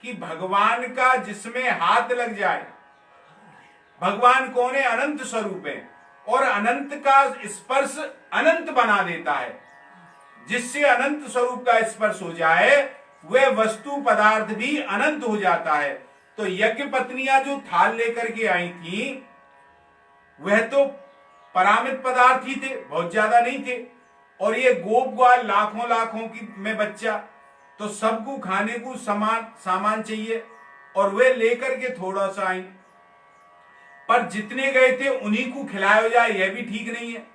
कि भगवान का जिसमें हाथ लग जाए, भगवान कौन है, अनंत स्वरूप है, और अनंत का स्पर्श अनंत बना देता है। जिससे अनंत स्वरूप का स्पर्श हो जाए वह वस्तु पदार्थ भी अनंत हो जाता है। तो यज्ञ पत्नियां जो थाल लेकर के आई थी वह तो परामित पदार्थ ही थे, बहुत ज्यादा नहीं थे, और ये गोप ग्वाल लाखों लाखों की में बच्चा, तो सबको खाने को सामान चाहिए और वे लेकर के थोड़ा सा आई। पर जितने गए थे उन्हीं को खिलाया जाए यह भी ठीक नहीं है।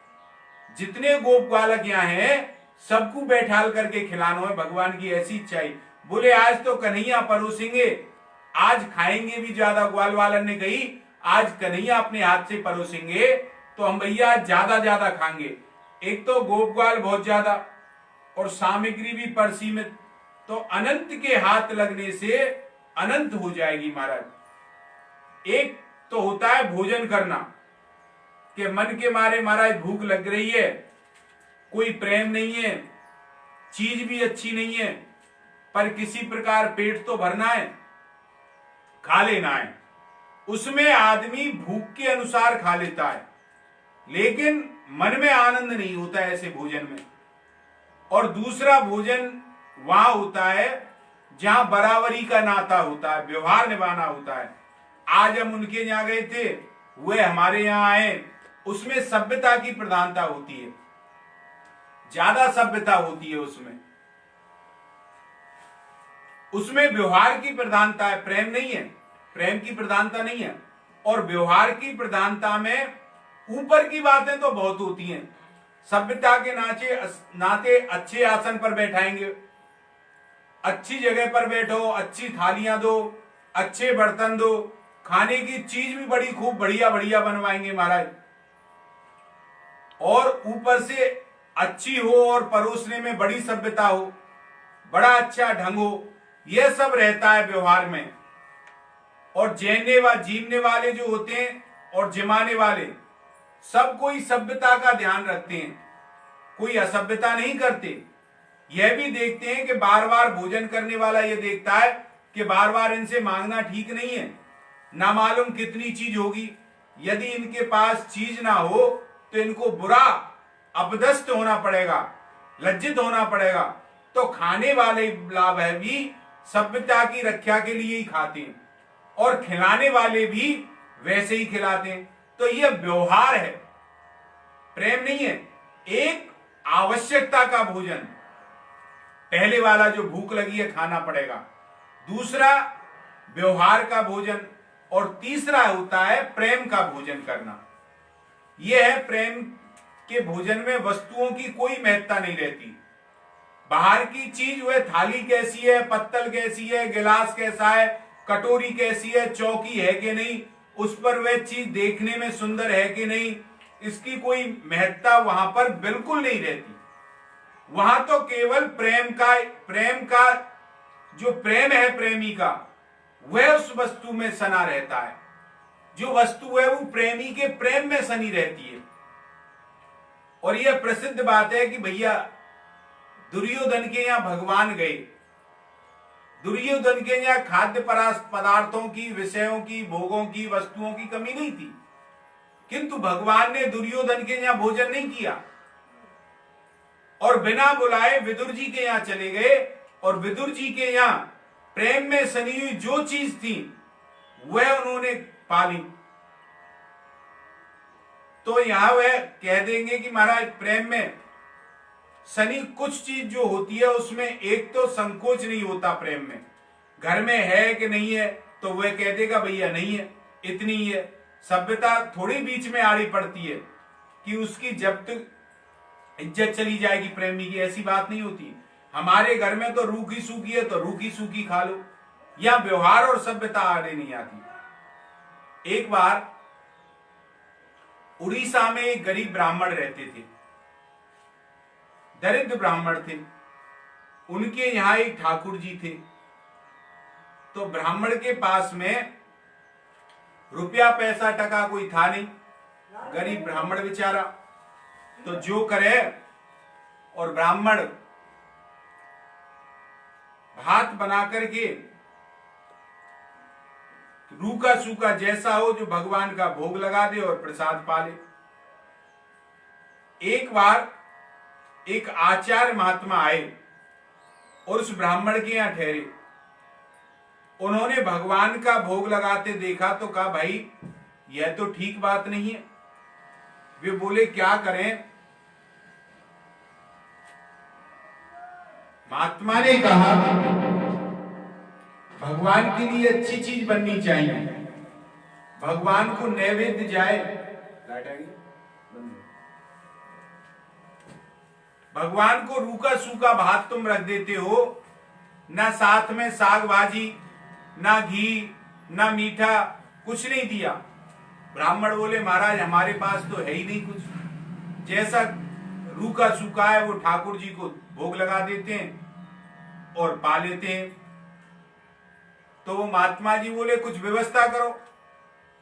जितने गोप बालक यहाँ हैं सबको बैठाल करके खिलाना है, भगवान की ऐसी इच्छा है। बोले आज तो कन्हैया परोसेंगे, आज खाएंगे भी ज्यादा। ग्वाल वालन ने कही आज कन्हैया अपने हाथ से परोसेंगे तो हम भैया ज्यादा ज्यादा खाएंगे। एक तो गोप ग्वाल बहुत ज्यादा और सामग्री भी परसीमित, तो अनंत के हाथ लगने से अनंत हो जाएगी महाराज। एक तो होता है भोजन करना कि मन के मारे महाराज भूख लग रही है, कोई प्रेम नहीं है, चीज भी अच्छी नहीं है, पर किसी प्रकार पेट तो भरना है, खा लेना है। उसमें आदमी भूख के अनुसार खा लेता है, लेकिन मन में आनंद नहीं होता है ऐसे भोजन में। और दूसरा भोजन वहां होता है जहां बराबरी का नाता होता है, व्यवहार निभाना होता है। आज हम उनके यहां गए थे, वे हमारे यहां आए, उसमें सभ्यता की प्रधानता होती है, ज्यादा सभ्यता होती है उसमें व्यवहार की प्रधानता है, प्रेम नहीं है, प्रेम की प्रधानता नहीं है। और व्यवहार की प्रधानता में ऊपर की बातें तो बहुत होती हैं, सभ्यता के नाते अच्छे आसन पर बैठाएंगे, अच्छी जगह पर बैठो, अच्छी थालियां दो, अच्छे बर्तन दो, खाने की चीज भी बड़ी खूब बढ़िया बढ़िया बनवाएंगे महाराज, और ऊपर से अच्छी हो और परोसने में बड़ी सभ्यता हो, बड़ा अच्छा ढंग हो, यह सब रहता है व्यवहार में। और जीवने वाले जो होते हैं और जिमाने वाले सब कोई सभ्यता का ध्यान रखते हैं, कोई असभ्यता नहीं करते। यह भी देखते हैं कि बार बार भोजन करने वाला यह देखता है कि बार बार इनसे मांगना ठीक नहीं है, ना मालूम कितनी चीज होगी, यदि इनके पास चीज ना हो तो इनको बुरा अपदस्थ होना पड़ेगा, लज्जित होना पड़ेगा। तो खाने वाले लाभ है भी सभ्यता की रक्षा के लिए ही खाते हैं, और खिलाने वाले भी वैसे ही खिलाते हैं। तो यह व्यवहार है, प्रेम नहीं है। एक आवश्यकता का भोजन, पहले वाला जो भूख लगी है खाना पड़ेगा, दूसरा व्यवहार का भोजन, और तीसरा होता है प्रेम का भोजन करना। यह है प्रेम के भोजन में वस्तुओं की कोई महत्ता नहीं रहती। बाहर की चीज, वह थाली कैसी है, पत्तल कैसी है, गिलास कैसा है, कटोरी कैसी है, चौकी है कि नहीं, उस पर वह चीज देखने में सुंदर है कि नहीं, इसकी कोई महत्ता वहां पर बिल्कुल नहीं रहती। वहां तो केवल प्रेम का जो प्रेम है प्रेमी का, वह उस वस्तु में सना रहता है। जो वस्तु है वो प्रेमी के प्रेम में सनी रहती है। और यह प्रसिद्ध बात है कि भैया दुर्योधन के यहां भगवान गए, दुर्योधन के यहां खाद्य पदार्थों की, विषयों की, भोगों की, वस्तुओं की कमी नहीं थी, किंतु भगवान ने दुर्योधन के यहां भोजन नहीं किया और बिना बुलाए विदुर जी के यहां चले गए, और विदुर जी के यहां प्रेम में सनी हुई जो चीज थी वह उन्होंने पाली। तो यहां वह कह देंगे कि महाराज प्रेम में सनी कुछ चीज जो होती है उसमें एक तो संकोच नहीं होता प्रेम में, घर में है कि नहीं है तो वह कह देगा भैया नहीं है, इतनी ही है। सभ्यता थोड़ी बीच में आड़ी पड़ती है कि उसकी जब तक इज्जत चली जाएगी प्रेमी की, ऐसी बात नहीं होती। हमारे घर में तो रूखी सूखी है तो रूखी सूखी खा लो, या व्यवहार और सभ्यता आड़े नहीं आती। एक बार उड़ीसा में एक गरीब ब्राह्मण रहते थे, दरिद्र ब्राह्मण थे। उनके यहां एक ठाकुर जी थे। तो ब्राह्मण के पास में रुपया पैसा टका कोई था नहीं, गरीब ब्राह्मण बेचारा, तो जो करे, और ब्राह्मण भात बना करके रूखा सूखा जैसा हो जो भगवान का भोग लगा दे और प्रसाद पाले। एक बार एक आचार्य महात्मा आए और उस ब्राह्मण के यहां ठहरे। उन्होंने भगवान का भोग लगाते देखा तो कहा, भाई यह तो ठीक बात नहीं है। वे बोले, क्या करें? महात्मा ने कहा, भगवान के लिए अच्छी चीज बननी चाहिए, भगवान को नैवेद्य जाए। भगवान को रूखा सूखा भात तुम रख देते हो, ना साथ में साग भाजी, ना घी, ना मीठा, कुछ नहीं दिया। ब्राह्मण बोले, महाराज हमारे पास तो है ही नहीं कुछ, जैसा रूखा सूखा है वो ठाकुर जी को भोग लगा देते हैं और पा लेते हैं। तो वो महात्मा जी बोले, कुछ व्यवस्था करो,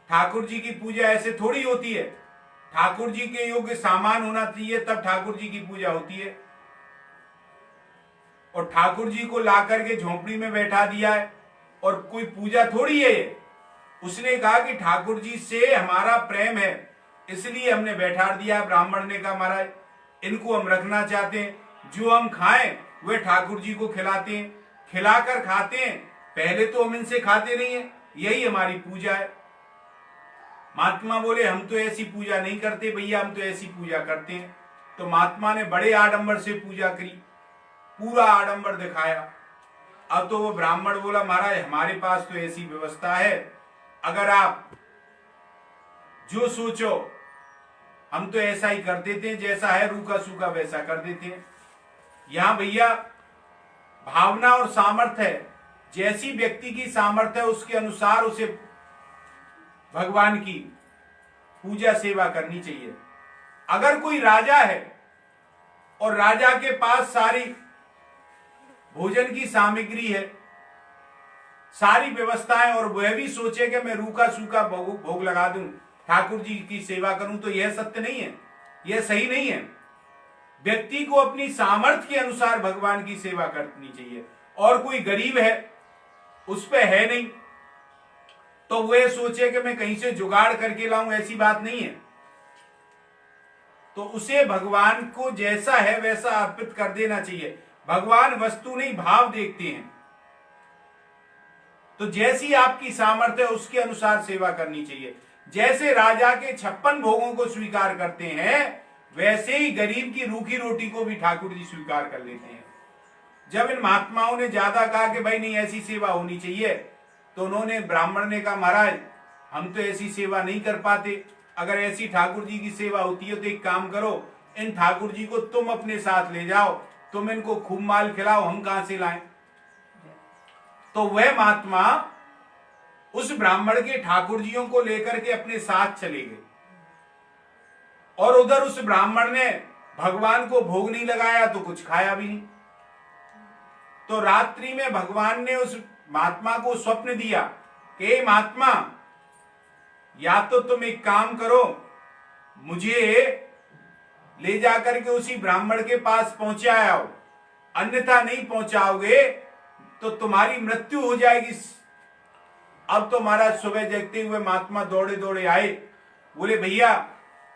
ठाकुर जी की पूजा ऐसे थोड़ी होती है, ठाकुर जी के योग्य सामान होना चाहिए तब ठाकुर जी की पूजा होती है। और ठाकुर जी को ला करके झोपड़ी में बैठा दिया है और कोई पूजा थोड़ी है। उसने कहा कि ठाकुर जी से हमारा प्रेम है इसलिए हमने बैठा दिया। ब्राह्मण ने कहा, महाराज इनको हम रखना चाहते हैं, जो हम खाएं वे ठाकुर जी को खिलाते हैं, खिलाकर खाते हैं, पहले तो हम इनसे खाते नहीं है, यही हमारी पूजा है। महात्मा बोले, हम तो ऐसी पूजा नहीं करते भैया, हम तो ऐसी पूजा करते हैं। तो महात्मा ने बड़े आडंबर से पूजा करी, पूरा आडंबर दिखाया। अब तो वो ब्राह्मण बोला, महाराज हमारे पास तो ऐसी व्यवस्था है, अगर आप जो सोचो हम तो ऐसा ही कर देते हैं, जैसा है रूखा सूखा वैसा कर देते हैं। यहां भैया भावना और सामर्थ्य है, जैसी व्यक्ति की सामर्थ्य है उसके अनुसार उसे भगवान की पूजा सेवा करनी चाहिए। अगर कोई राजा है और राजा के पास सारी भोजन की सामग्री है, सारी व्यवस्थाएं, और वह भी सोचे कि मैं रूखा सूखा भोग लगा दूं, ठाकुर जी की सेवा करूं, तो यह सत्य नहीं है, यह सही नहीं है। व्यक्ति को अपनी सामर्थ्य के अनुसार भगवान की सेवा करनी चाहिए। और कोई गरीब है, उस पे है नहीं, तो वह सोचे कि मैं कहीं से जुगाड़ करके लाऊं, ऐसी बात नहीं है। तो उसे भगवान को जैसा है वैसा अर्पित कर देना चाहिए। भगवान वस्तु नहीं भाव देखते हैं। तो जैसी आपकी सामर्थ्य है उसके अनुसार सेवा करनी चाहिए। जैसे राजा के 56 भोगों को स्वीकार करते हैं, वैसे ही गरीब की रूखी रोटी को भी ठाकुर जी स्वीकार कर लेते हैं। जब इन महात्माओं ने ज्यादा कहा कि भाई नहीं ऐसी सेवा होनी चाहिए, तो उन्होंने, ब्राह्मण ने कहा, महाराज हम तो ऐसी सेवा नहीं कर पाते, अगर ऐसी ठाकुर जी की सेवा होती है तो एक काम करो, इन ठाकुर जी को तुम अपने साथ ले जाओ, तुम इनको खूब माल खिलाओ, हम कहां से लाएं। तो वह महात्मा उस ब्राह्मण के ठाकुर जियों को लेकर के अपने साथ चले गए। और उधर उस ब्राह्मण ने भगवान को भोग नहीं लगाया तो कुछ खाया भी नहीं। तो रात्रि में भगवान ने उस महात्मा को स्वप्न दिया कि महात्मा, या तो तुम एक काम करो, मुझे ले जाकर के उसी ब्राह्मण के पास पहुंचाओ, अन्यथा नहीं पहुंचाओगे तो तुम्हारी मृत्यु हो जाएगी। अब तो महाराज सुबह जगते हुए महात्मा दौड़े दौड़े आए, बोले भैया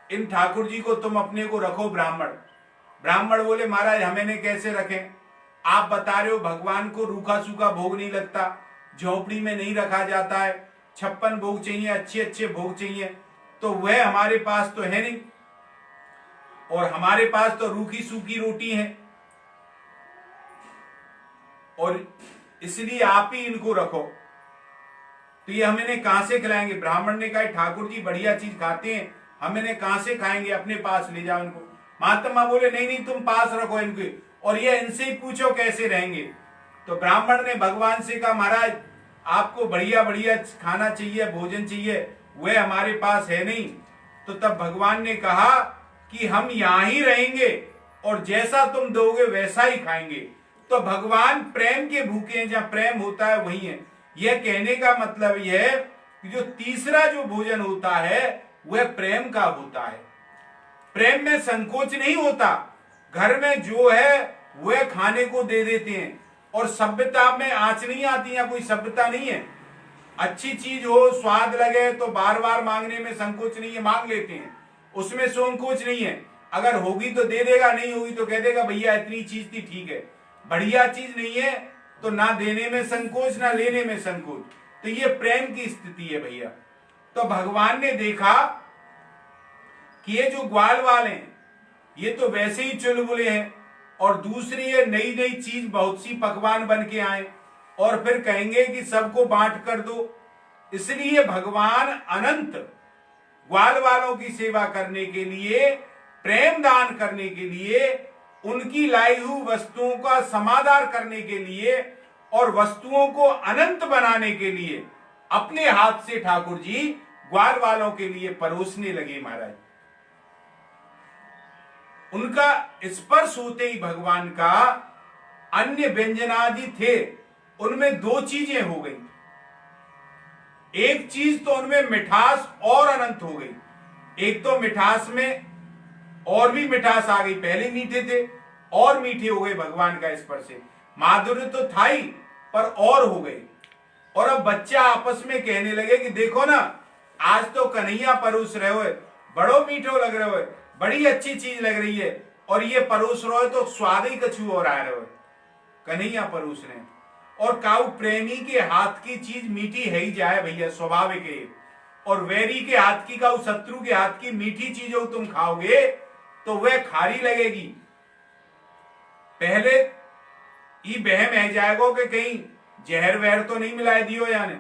इन ठाकुर जी को तुम अपने को रखो। ब्राह्मण बोले, महाराज हमें कैसे रखें, आप बता रहे हो भगवान को रूखा सूखा भोग नहीं लगता, झोपड़ी में नहीं रखा जाता है, 56 भोग चाहिए, अच्छे अच्छे भोग चाहिए, तो वह हमारे पास तो है नहीं, और हमारे पास तो रूखी सूखी रोटी है, और इसलिए आप ही इनको रखो। तो ये हम इन्हें कहां से खिलाएंगे। ब्राह्मण ने कहा, ठाकुर जी बढ़िया चीज खाते हैं, हम इन्हें कहां से खाएंगे, अपने पास ले जाओ इनको। महात्मा बोले, नहीं नहीं तुम पास रखो इनके, और ये इनसे ही पूछो कैसे रहेंगे। तो ब्राह्मण ने भगवान से कहा, महाराज आपको बढ़िया बढ़िया खाना चाहिए, भोजन चाहिए, वह हमारे पास है नहीं। तो तब भगवान ने कहा कि हम यहां ही रहेंगे और जैसा तुम दोगे वैसा ही खाएंगे। तो भगवान प्रेम के भूखे हैं, जहां प्रेम होता है वही है। यह कहने का मतलब यह है कि जो तीसरा जो भोजन होता है वह प्रेम का होता है। प्रेम में संकोच नहीं होता, घर में जो है वह खाने को दे देते हैं, और सभ्यता में आंच नहीं आती, या कोई सभ्यता नहीं है। अच्छी चीज हो, स्वाद लगे तो बार बार मांगने में संकोच नहीं है, मांग लेते हैं, उसमें संकोच नहीं है। अगर होगी तो दे देगा, नहीं होगी तो कह देगा भैया इतनी चीज थी, ठीक है। बढ़िया चीज नहीं है तो ना देने में संकोच ना लेने में संकोच, तो ये प्रेम की स्थिति है भैया। तो भगवान ने देखा कि ये जो ग्वाल वाले हैं ये तो वैसे ही चुलबुले हैं, और दूसरी ये नई नई चीज बहुत सी पकवान बन के आए और फिर कहेंगे कि सबको बांट कर दो। इसलिए भगवान अनंत ग्वाल वालों की सेवा करने के लिए, प्रेम दान करने के लिए, उनकी लाई हुई वस्तुओं का समादार करने के लिए और वस्तुओं को अनंत बनाने के लिए अपने हाथ से ठाकुर जी ग्वाल वालों के लिए परोसने लगे महाराज। उनका स्पर्श होते ही भगवान का अन्य व्यंजनादि थे उनमें दो चीजें हो गई। एक चीज तो उनमें मिठास और अनंत हो गई। एक तो मिठास में और भी मिठास आ गई, पहले मीठे थे और मीठे हो गए भगवान का स्पर्श से। माधुर्य तो था ही पर और हो गए। और अब बच्चा आपस में कहने लगे कि देखो ना, आज तो कन्हैया परोस रहे हो, बड़ो मीठो लग रहे हो, बड़ी अच्छी चीज लग रही है, और ये परोस रहे हो तो स्वाद ही कछु और आ रहे हो। कन्हैया परोस रहे हैं। और काऊ प्रेमी के हाथ की चीज मीठी है ही जाए भैया, स्वाभाविक है। और वैरी के हाथ की, काऊ शत्रु के हाथ की मीठी चीजों तुम खाओगे तो वह खारी लगेगी। पहले ये बहम है जाएगा कि कहीं जहर वहर तो नहीं मिला दियो यानी।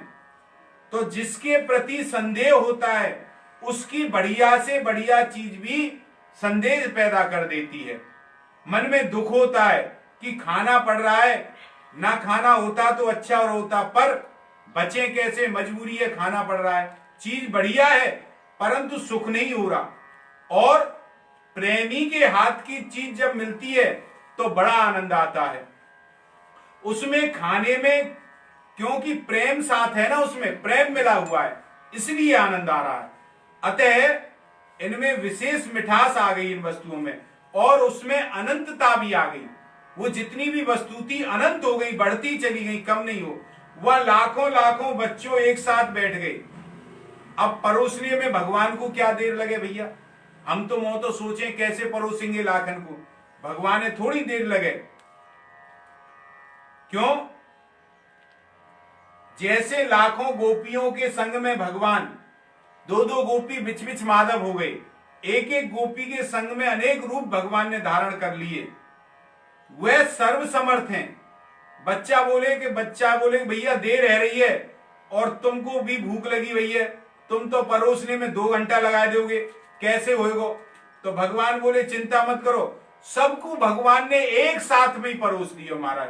तो जिसके प्रति संदेह होता है उसकी बढ़िया से बढ़िया चीज भी संदेह पैदा कर देती है। मन में दुख होता है कि खाना पड़ रहा है, ना खाना होता तो अच्छा और होता, पर बचे कैसे, मजबूरी है, खाना पड़ रहा है, चीज बढ़िया है परंतु सुख नहीं हो रहा। और प्रेमी के हाथ की चीज जब मिलती है तो बड़ा आनंद आता है उसमें खाने में, क्योंकि प्रेम साथ है ना, उसमें प्रेम मिला हुआ है, इसलिए आनंद आ रहा है। अतः इनमें विशेष मिठास आ गई इन वस्तुओं में, और उसमें अनंतता भी आ गई। वो जितनी भी वस्तु थी अनंत हो गई, बढ़ती चली गई, कम नहीं हो। वह लाखों लाखों बच्चों एक साथ बैठ गए। अब परोसने में भगवान को क्या देर लगे भैया, हम तो मोह तो सोचे कैसे परोसेंगे लाखन को, भगवान ने थोड़ी देर लगे। क्यों? जैसे लाखों गोपियों के संग में भगवान, दो दो गोपी बिच बिच माधव हो गए, एक एक गोपी के संग में अनेक रूप भगवान ने धारण कर लिए। वह सर्व समर्थ हैं। बच्चा बोले भैया देर रह रही है और तुमको भी भूख लगी भैया, तुम तो परोसने में 2 घंटा लगा दोगे, कैसे होएगो? तो भगवान बोले चिंता मत करो, सबको भगवान ने एक साथ में ही परोस दियो महाराज।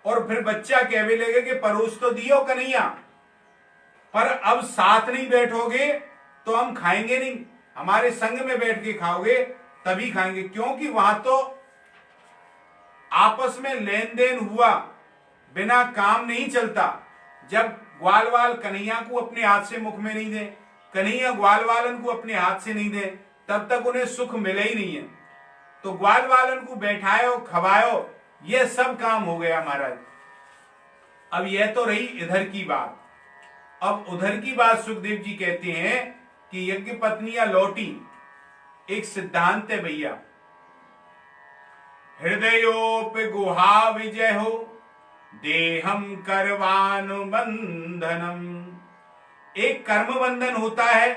और फिर बच्चा कहने लगे कि परोस तो दियो कन्हैया, पर अब साथ नहीं बैठोगे तो हम खाएंगे नहीं, हमारे संग में बैठ के खाओगे तभी खाएंगे। क्योंकि वहां तो आपस में लेन देन हुआ, बिना काम नहीं चलता। जब ग्वाल वाल कन्हैया को अपने हाथ से मुख में नहीं दे, कन्हैया ग्वाल वालन को अपने हाथ से नहीं दे, तब तक उन्हें सुख मिले ही नहीं है। तो ग्वाल वालन को बैठायो खवायो, ये सब काम हो गया महाराज। अब यह तो रही इधर की बात। अब उधर की बात सुखदेव जी कहते हैं कि यज्ञ पत्नियां लौटी। एक सिद्धांत है भैया, हृदयोप गुहा विजय हो देहम कर्मानुबंधनम। एक कर्म बंधन होता है,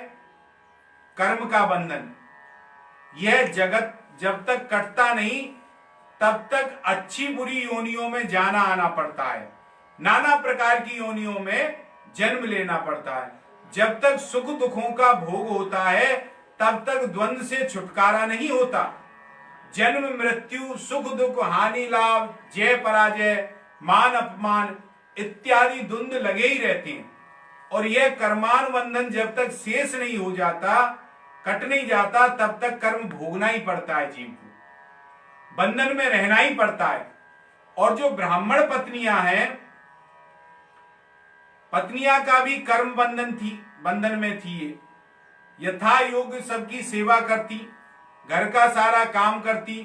कर्म का बंधन। यह जगत जब तक कटता नहीं तब तक अच्छी बुरी योनियों में जाना आना पड़ता है, नाना प्रकार की योनियों में जन्म लेना पड़ता है। जब तक सुख दुखों का भोग होता है तब तक द्वंद से छुटकारा नहीं होता। जन्म मृत्यु, सुख दुख, हानि लाभ, जय पराजय, मान अपमान इत्यादि द्वंद लगे ही रहते हैं। और यह कर्मानुबंधन जब तक शेष नहीं हो जाता, कट नहीं जाता, तब तक कर्म भोगना ही पड़ता है, जीव को बंधन में रहना ही पड़ता है। और जो ब्राह्मण पत्नियां हैं, पत्नियां का भी कर्म बंधन में थी। ये यथा योग्य सबकी सेवा करती, घर का सारा काम करती,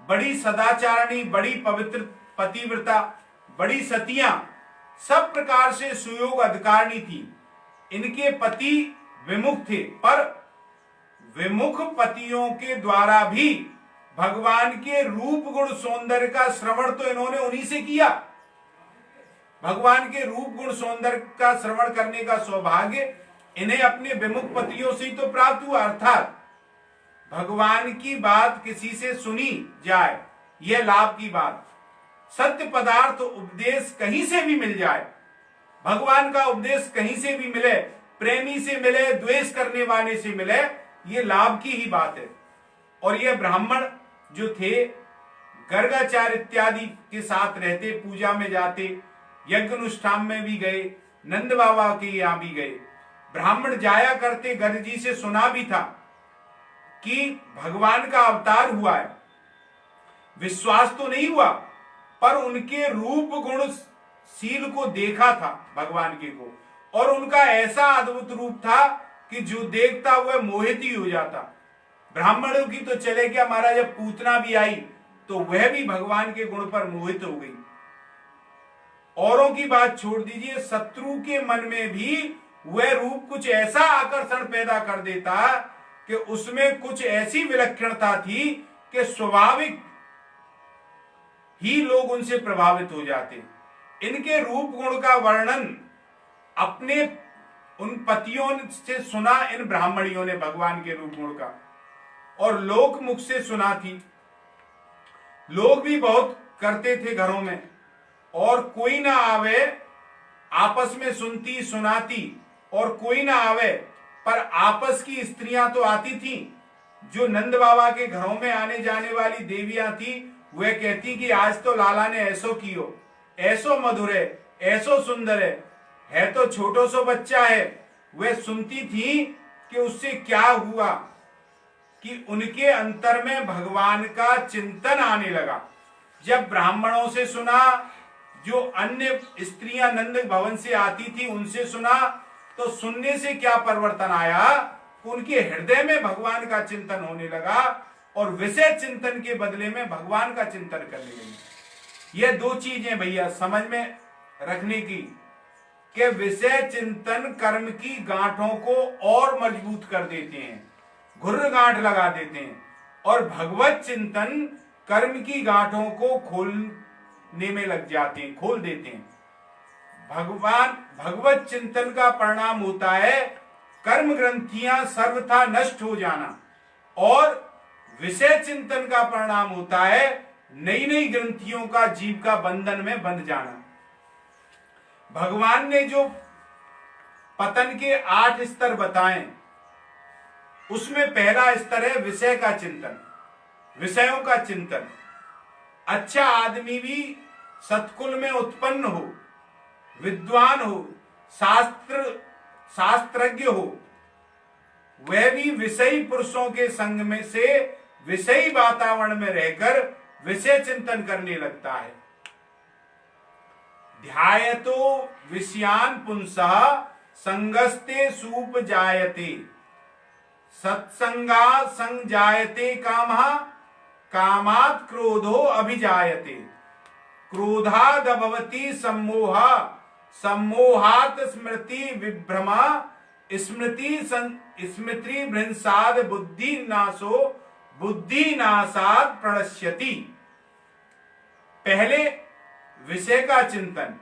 बड़ी सदाचारणी, बड़ी पवित्र पतिव्रता, बड़ी सतियां, सब प्रकार से सुयोग अधिकारिणी थी। इनके पति विमुख थे, पर विमुख पतियों के द्वारा भी भगवान के रूप गुण सौंदर्य का श्रवण तो इन्होंने उन्हीं से किया। भगवान के रूप गुण सौंदर्य का श्रवण करने का सौभाग्य इन्हें अपने विमुख पतियों से ही तो प्राप्त हुआ। अर्थात भगवान की बात किसी से सुनी जाए, यह लाभ की बात। सत्य पदार्थ उपदेश कहीं से भी मिल जाए, भगवान का उपदेश कहीं से भी मिले, प्रेमी से मिले, द्वेष करने वाले से मिले, ये लाभ की ही बात है। और ये ब्राह्मण जो थे गर्गाचार इत्यादि के साथ रहते, पूजा में जाते, यज्ञ अनुष्ठान में भी गए, नंद बाबा के यहां भी गए, ब्राह्मण जाया करते। गर्ग जी से सुना भी था कि भगवान का अवतार हुआ है, विश्वास तो नहीं हुआ, पर उनके रूप गुण शील को देखा था भगवान के को, और उनका ऐसा अद्भुत रूप था कि जो देखता वह मोहित ही हो जाता। ब्राह्मणों की तो चले गया महाराज, जब पूतना भी आई तो वह भी भगवान के गुण पर मोहित हो गई। औरों की बात छोड़ दीजिए, शत्रु के मन में भी वह रूप कुछ ऐसा आकर्षण पैदा कर देता कि उसमें कुछ ऐसी विलक्षणता थी कि स्वाभाविक ही लोग उनसे प्रभावित हो जाते। इनके रूप गुण का वर्णन अपने उन पतियों से सुना इन ब्राह्मणियों ने भगवान के रूप गुण का, और लोक मुख से सुना थी। लोग भी बहुत करते थे घरों में, और कोई ना आवे, आपस में सुनती सुनाती, और कोई ना आवे, पर आपस की स्त्रियां तो आती थी। जो नंद बाबा के घरों में आने जाने वाली देवियां थी, वह कहती कि आज तो लाला ने ऐसो कियो, ऐसो मधुर ऐसो सुंदर है तो छोटो सो बच्चा है। वह सुनती थी कि उससे क्या हुआ, कि उनके अंतर में भगवान का चिंतन आने लगा। जब ब्राह्मणों से सुना, जो अन्य स्त्रियां नंद भवन से आती थी उनसे सुना, तो सुनने से क्या परिवर्तन आया, उनके हृदय में भगवान का चिंतन होने लगा, और विषय चिंतन के बदले में भगवान का चिंतन करने लगे। ये दो चीजें भैया समझ में रखने की, कि विषय चिंतन कर्म की गांठों को और मजबूत कर देते हैं, घुर्र गांठ लगा देते हैं, और भगवत चिंतन कर्म की गांठों को खोलने में लग जाते हैं, खोल देते हैं। भगवत चिंतन का परिणाम होता है कर्म ग्रंथियां सर्वथा नष्ट हो जाना, और विषय चिंतन का परिणाम होता है नई नई ग्रंथियों का जीव का बंधन में बंध जाना। भगवान ने जो पतन के 8 स्तर बताए, उसमें पहला स्तर है विषय का चिंतन, विषयों का चिंतन। अच्छा आदमी भी सत्कुल में उत्पन्न हो, विद्वान हो, शास्त्रज्ञ हो, वह भी विषयी पुरुषों के संग में से विषयी वातावरण में रहकर विषय चिंतन करने लगता है। ध्यायतो विषयान पुंसः संगस्ते सूप जायते, सत्संगा संजायते कामः, कामात् क्रोधो अभिजायते, क्रोधादभवति सम्मोह, सम्मोहात् स्मृति विभ्रमा, स्मृति भ्रंशाद बुद्धि नाशो, बुद्धि नाशाद प्रणश्यति। पहले विषय का चिंतन,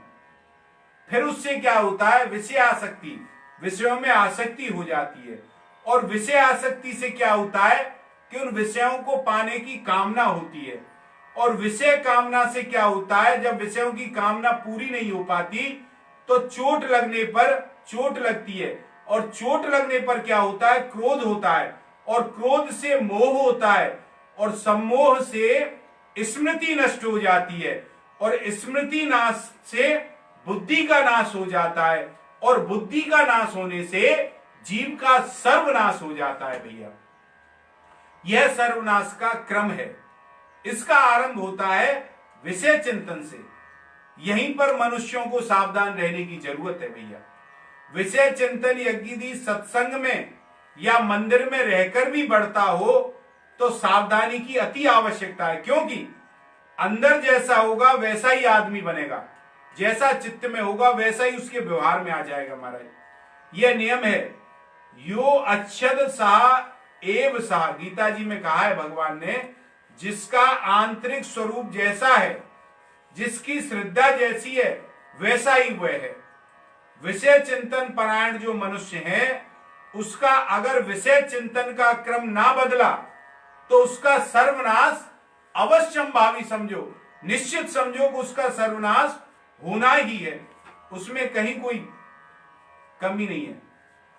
फिर उससे क्या होता है विषय आसक्ति, विषयों में आसक्ति हो जाती है। और विषय आसक्ति से क्या होता है कि उन विषयों को पाने की कामना होती है, और विषय कामना से क्या होता है, जब विषयों की कामना पूरी नहीं हो पाती तो चोट लगने पर चोट लगती है, और चोट लगने पर क्या होता है क्रोध होता है, और क्रोध से मोह होता है, और सम्मोह से स्मृति नष्ट हो जाती है, और स्मृति नाश से बुद्धि का नाश हो जाता है, और बुद्धि का नाश होने से जीव का सर्वनाश हो जाता है। भैया यह सर्वनाश का क्रम है, इसका आरंभ होता है विषय चिंतन से। यहीं पर मनुष्यों को सावधान रहने की जरूरत है भैया। विषय चिंतन यज्ञ सत्संग में या मंदिर में रहकर भी बढ़ता हो तो सावधानी की अति आवश्यकता है, क्योंकि अंदर जैसा होगा वैसा ही आदमी बनेगा, जैसा चित्त में होगा वैसा ही उसके व्यवहार में आ जाएगा। महाराज यह नियम है, यो अच्छद सा एव सा, गीता जी में कहा है भगवान ने, जिसका आंतरिक स्वरूप जैसा है, जिसकी श्रद्धा जैसी है, वैसा ही वह है। विषय चिंतन परायण जो मनुष्य है, उसका अगर विषय चिंतन का क्रम ना बदला तो उसका सर्वनाश अवश्यंभावी समझो, निश्चित समझो कि उसका सर्वनाश होना ही है, उसमें कहीं कोई कमी नहीं है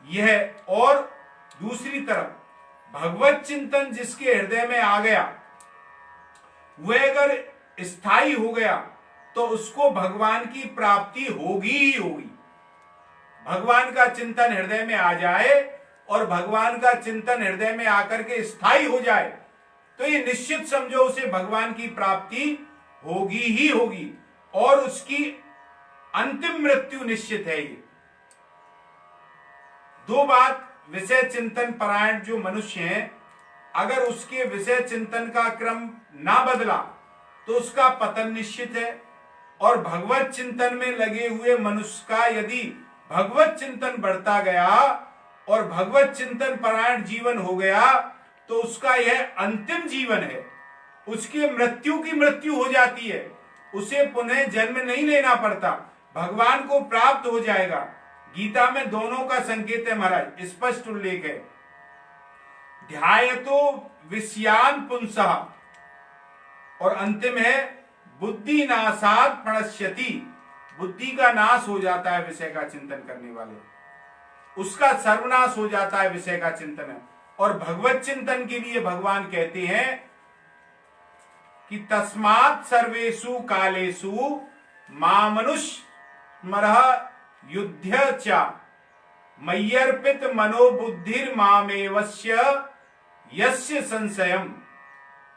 यह। और दूसरी तरफ भगवत चिंतन जिसके हृदय में आ गया, वह अगर स्थायी हो गया तो उसको भगवान की प्राप्ति होगी ही होगी। भगवान का चिंतन हृदय में आ जाए और भगवान का चिंतन हृदय में आकर के स्थायी हो जाए तो ये निश्चित समझो उसे भगवान की प्राप्ति होगी ही होगी और उसकी अंतिम मृत्यु निश्चित है। ये दो बात, विषय चिंतन परायण जो मनुष्य हैं, अगर उसके विषय चिंतन का क्रम ना बदला तो उसका पतन निश्चित है। और भगवत चिंतन में लगे हुए मनुष्य का यदि भगवत चिंतन बढ़ता गया और भगवत चिंतन परायण जीवन हो गया तो उसका यह अंतिम जीवन है, उसकी मृत्यु की मृत्यु हो जाती है, उसे पुनः जन्म नहीं लेना पड़ता, भगवान को प्राप्त हो जाएगा। गीता में दोनों का संकेत है महाराज, स्पष्ट उल्लेख है। ध्यायतो विषयान पुंसः, और अंतिम है बुद्धि नाशात् प्रणश्यति, बुद्धि का नाश हो जाता है विषय का चिंतन करने वाले, उसका सर्वनाश हो जाता है विषय का चिंतन है। और भगवत चिंतन के लिए भगवान कहते हैं कि तस्मात् सर्वेषु कालेषु मामनुस्मरः युध्य च मय्यर्पित मनोबुद्धिर्मामेवस्य यस्य संशयम्।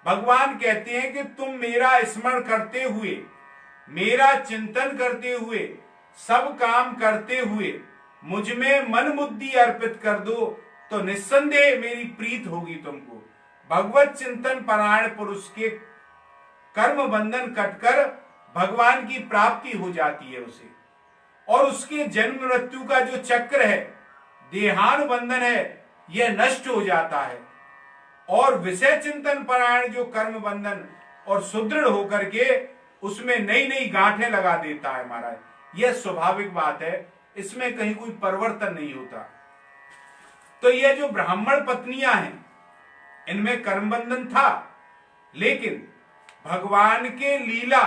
भगवान कहते हैं कि तुम मेरा स्मरण करते हुए, मेरा चिंतन करते हुए, सब काम करते हुए मुझ में मन बुद्धि अर्पित कर दो तो निस्संदेह मेरी प्रीत होगी तुमको। भगवत चिंतन परायण पुरुष के कर्म बंधन कटकर भगवान की प्राप्ति हो जाती है उसे, और उसके जन्म मृत्यु का जो चक्र है, देहानुबंधन है, यह नष्ट हो जाता है। और विषय चिंतन परायण जो कर्म बंधन और सुदृढ़ होकर के उसमें नई नई गांठें लगा देता है महाराज। यह स्वाभाविक बात है, इसमें कहीं कोई परिवर्तन नहीं होता। तो ये जो ब्राह्मण पत्नियां हैं, इनमें कर्म बंधन था, लेकिन भगवान के लीला,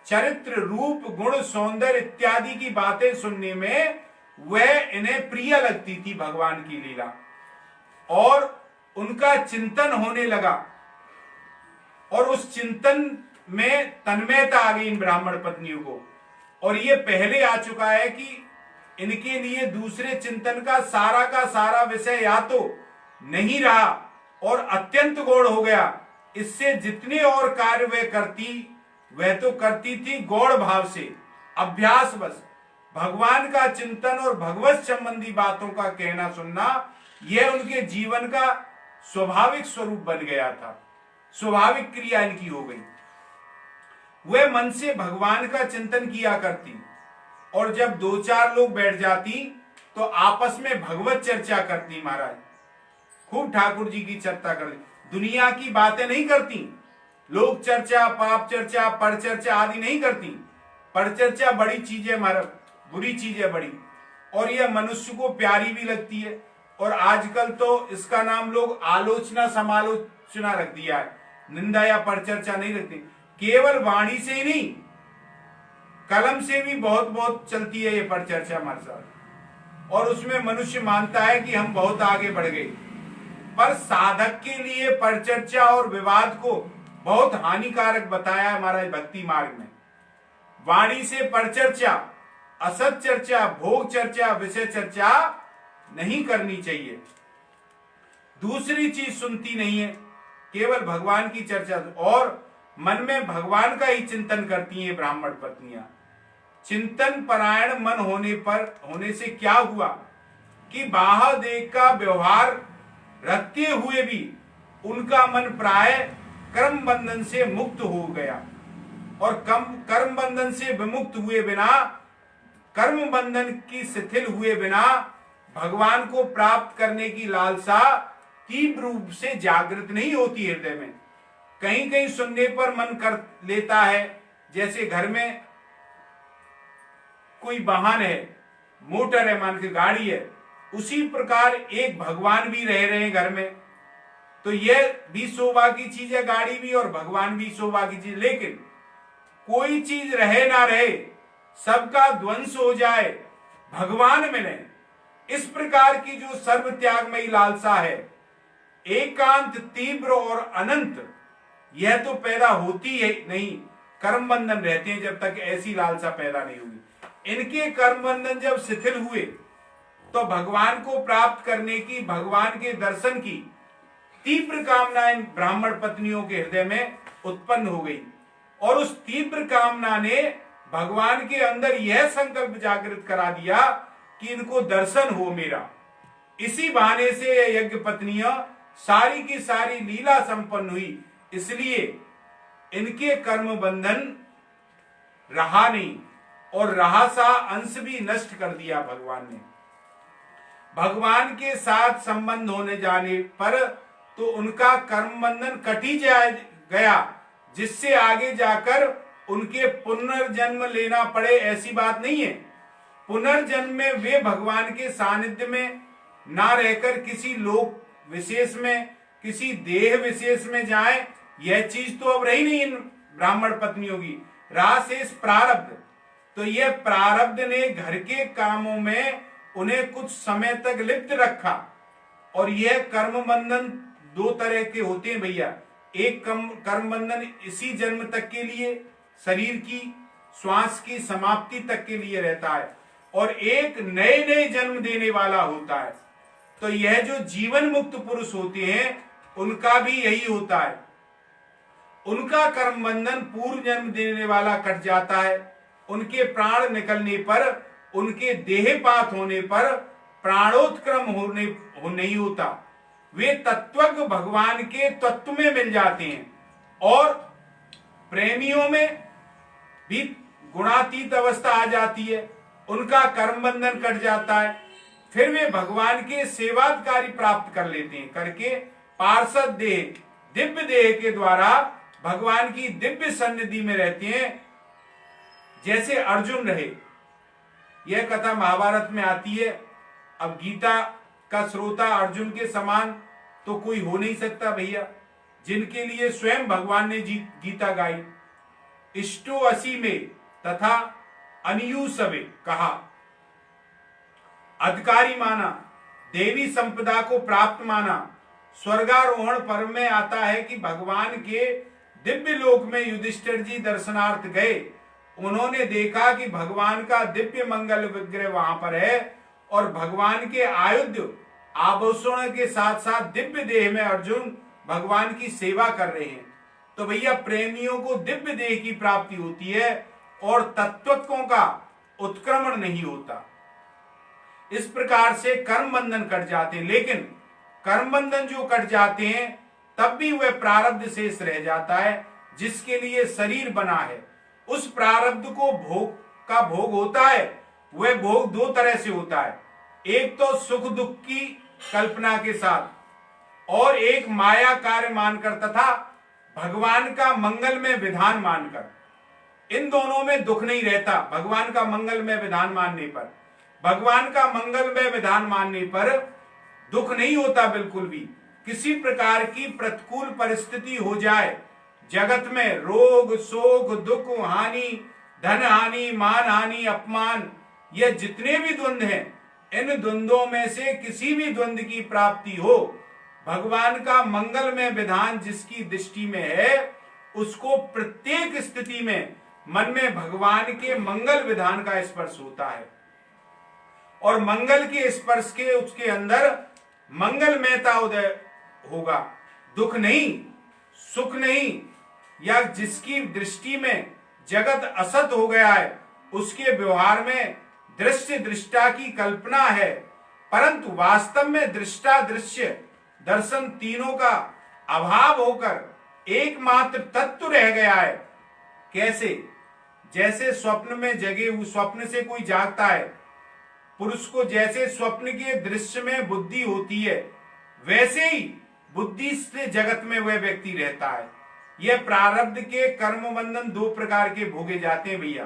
चरित्र, रूप, गुण, सौंदर्य इत्यादि की बातें सुनने में वह इन्हें प्रिय लगती थी भगवान की लीला, और उनका चिंतन होने लगा, और उस चिंतन में तन्मयता आ गई इन ब्राह्मण पत्नियों को। और ये पहले आ चुका है कि इनके लिए दूसरे चिंतन का सारा विषय या तो नहीं रहा और अत्यंत गौण हो गया, इससे जितने और कार्य वह तो करती थी गौण भाव से, अभ्यास बस। भगवान का चिंतन और भगवत संबंधी बातों का कहना सुनना, यह उनके जीवन का स्वाभाविक स्वरूप बन गया था, स्वाभाविक क्रिया इनकी हो गई। वह मन से भगवान का चिंतन किया करती, और जब दो चार लोग बैठ जाती तो आपस में भगवत चर्चा करती महाराज, खूब ठाकुर जी की चर्चा करती, दुनिया की बातें नहीं करती, लोक चर्चा, पाप चर्चा, पर चर्चा आदि नहीं करती। पर चर्चा बड़ी चीज है महाराज, बुरी चीज है बड़ी, और यह मनुष्य को प्यारी भी लगती है। और आजकल तो इसका नाम लोग आलोचना समालोचना रख दिया है, निंदा या पर चर्चा नहीं रखती। केवल वाणी से ही नहीं, कलम से भी बहुत बहुत चलती है ये पर चर्चा हमारे साथ, और उसमें मनुष्य मानता है कि हम बहुत आगे बढ़ गए। पर साधक के लिए पर चर्चा और विवाद को बहुत हानिकारक बताया है महाराज भक्ति मार्ग में। वाणी से पर चर्चा, असत चर्चा, भोग चर्चा, विषय चर्चा नहीं करनी चाहिए। दूसरी चीज सुनती नहीं है, केवल भगवान की चर्चा, और मन में भगवान का ही चिंतन करती हैं ब्राह्मण पत्नियां। चिंतन परायण मन होने से क्या हुआ कि बाह्य देह का व्यवहार रखते हुए भी उनका मन प्राय कर्म बंधन से मुक्त हो गया, और कर्म बंधन से विमुक्त हुए बिना, कर्म बंधन की शिथिल हुए बिना भगवान को प्राप्त करने की लालसा तीव्र रूप से जागृत नहीं होती हृदय में। कहीं कहीं सुनने पर मन कर लेता है, जैसे घर में कोई वाहन है, मोटर है, मान के गाड़ी है, उसी प्रकार एक भगवान भी रह रहे हैं घर में, तो यह भी शोभा की चीज है, गाड़ी भी और भगवान भी शोभा की चीज। लेकिन कोई चीज रहे ना रहे, सबका ध्वंस हो जाए, भगवान मिले, इस प्रकार की जो सर्व त्यागमयी लालसा है, एकांत, तीव्र और अनंत, यह तो पैदा होती है नहीं, कर्म बंधन रहते हैं जब तक ऐसी लालसा पैदा नहीं हुई। इनके कर्म बंधन जब शिथिल हुए तो भगवान को प्राप्त करने की, भगवान के दर्शन की तीव्र कामना इन ब्राह्मण पत्नियों के हृदय में उत्पन्न हो गई, और उस तीव्र कामना ने भगवान के अंदर यह संकल्प जागृत करा दिया कि इनको दर्शन हो मेरा। इसी बहाने से ये यज्ञ पत्नियां सारी की सारी लीला संपन्न हुई, इसलिए इनके कर्म बंधन रहा नहीं, और रहा सा अंश भी नष्ट कर दिया भगवान ने। भगवान के साथ संबंध होने जाने पर तो उनका कर्म बंधन कट ही गया, जिससे आगे जाकर उनके पुनर्जन्म लेना पड़े, ऐसी बात नहीं है। पुनर्जन्म में वे भगवान के सानिध्य में ना रहकर किसी लोक विशेष में, किसी देह विशेष में जाएं, यह चीज तो अब रही नहीं इन ब्राह्मण पत्नियों की। रहा शेष प्रारब्ध, तो यह प्रारब्ध ने घर के कामों में उन्हें कुछ समय तक लिप्त रखा। और यह कर्म बंधन दो तरह के होते हैं भैया, एक कर्म बंधन इसी जन्म तक के लिए, शरीर की श्वास की समाप्ति तक के लिए रहता है, और एक नए नए जन्म देने वाला होता है। तो यह जो जीवन मुक्त पुरुष होते हैं उनका भी यही होता है, उनका कर्म बंधन पूर्व जन्म देने वाला कट जाता है। उनके प्राण निकलने पर, उनके देहपात होने पर प्राणोत्क्रम नहीं होता, वे तत्वज्ञ भगवान के तत्व में मिल जाते हैं। और प्रेमियों में भी गुणातीत अवस्था आ जाती है, उनका कर्म बंधन कट जाता है, फिर वे भगवान के सेवाधिकारी प्राप्त कर लेते हैं, करके पार्षद देह, दिव्य देह के द्वारा भगवान की दिव्य सन्निधि में रहते हैं, जैसे अर्जुन रहे। यह कथा महाभारत में आती है। अब गीता का श्रोता अर्जुन के समान तो कोई हो नहीं सकता भैया, जिनके लिए स्वयं भगवान ने गीता गाई। इष्टो असी में तथा अनियु सवे कहा, अधिकारी माना, देवी संपदा को प्राप्त माना। स्वर्गारोहण पर्व में आता है कि भगवान के दिव्य लोक में युधिष्ठिर जी दर्शनार्थ गए, उन्होंने देखा कि भगवान का दिव्य मंगल विग्रह वहां पर है, और भगवान के आयुध आभूषण के साथ साथ दिव्य देह में अर्जुन भगवान की सेवा कर रहे हैं। तो भैया प्रेमियों को दिव्य देह की प्राप्ति होती है और तत्वज्ञों का उत्क्रमण नहीं होता। इस प्रकार से कर्म बंधन कट जाते हैं, लेकिन कर्म बंधन जो कट जाते हैं तब भी वह प्रारब्ध शेष रह जाता है, जिसके लिए शरीर बना है। उस प्रारब्ध को भोग होता है। वह भोग दो तरह से होता है, एक तो सुख दुख की कल्पना के साथ, और एक माया कार्य मानकर तथा भगवान का मंगल में विधान मानकर। इन दोनों में दुख नहीं रहता। भगवान का मंगल में विधान मानने पर, भगवान का मंगल में विधान मानने पर दुख नहीं होता बिल्कुल भी। किसी प्रकार की प्रतिकूल परिस्थिति हो जाए जगत में, रोग शोक दुख हानि, धन हानि, मान हानि, अपमान, ये जितने भी द्वंद्व हैं, इन द्वंद्वों में से किसी भी द्वंद्व की प्राप्ति हो, भगवान का मंगल में विधान जिसकी दृष्टि में है, उसको प्रत्येक स्थिति में मन में भगवान के मंगल विधान का स्पर्श होता है, और मंगल के स्पर्श के उसके अंदर मंगलमयता उदय होगा। दुख नहीं, सुख नहीं, या जिसकी दृष्टि में जगत असत हो गया है, उसके व्यवहार में दृश्य दृष्टा की कल्पना है, परंतु वास्तव में दृष्टा दृश्य दर्शन तीनों का अभाव होकर एकमात्र तत्व रह गया है। कैसे? जैसे स्वप्न में जगे हुए, स्वप्न से कोई जागता है, पुरुष को जैसे स्वप्न के दृश्य में बुद्धि होती है, वैसे ही बुद्धि से जगत में वह व्यक्ति रहता है। यह प्रारब्ध के कर्म बंधन दो प्रकार के भोगे जाते हैं भैया।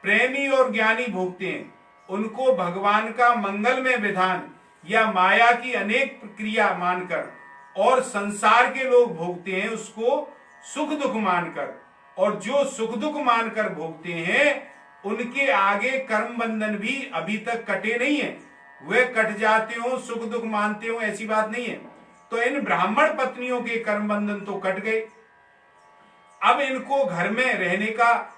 प्रेमी और ज्ञानी भोगते हैं, उनको भगवान का मंगलमय विधान या माया की अनेक प्रक्रिया मानकर, और संसार के लोग भोगते हैं उसको सुख दुख मानकर। और जो सुख दुख मानकर भोगते हैं उनके आगे कर्म बंधन भी अभी तक कटे नहीं है। वे कट जाते हो, सुख दुख मानते हो, ऐसी बात नहीं है। तो इन ब्राह्मण पत्नियों के कर्म बंधन तो कट गए। अब इनको घर में रहने का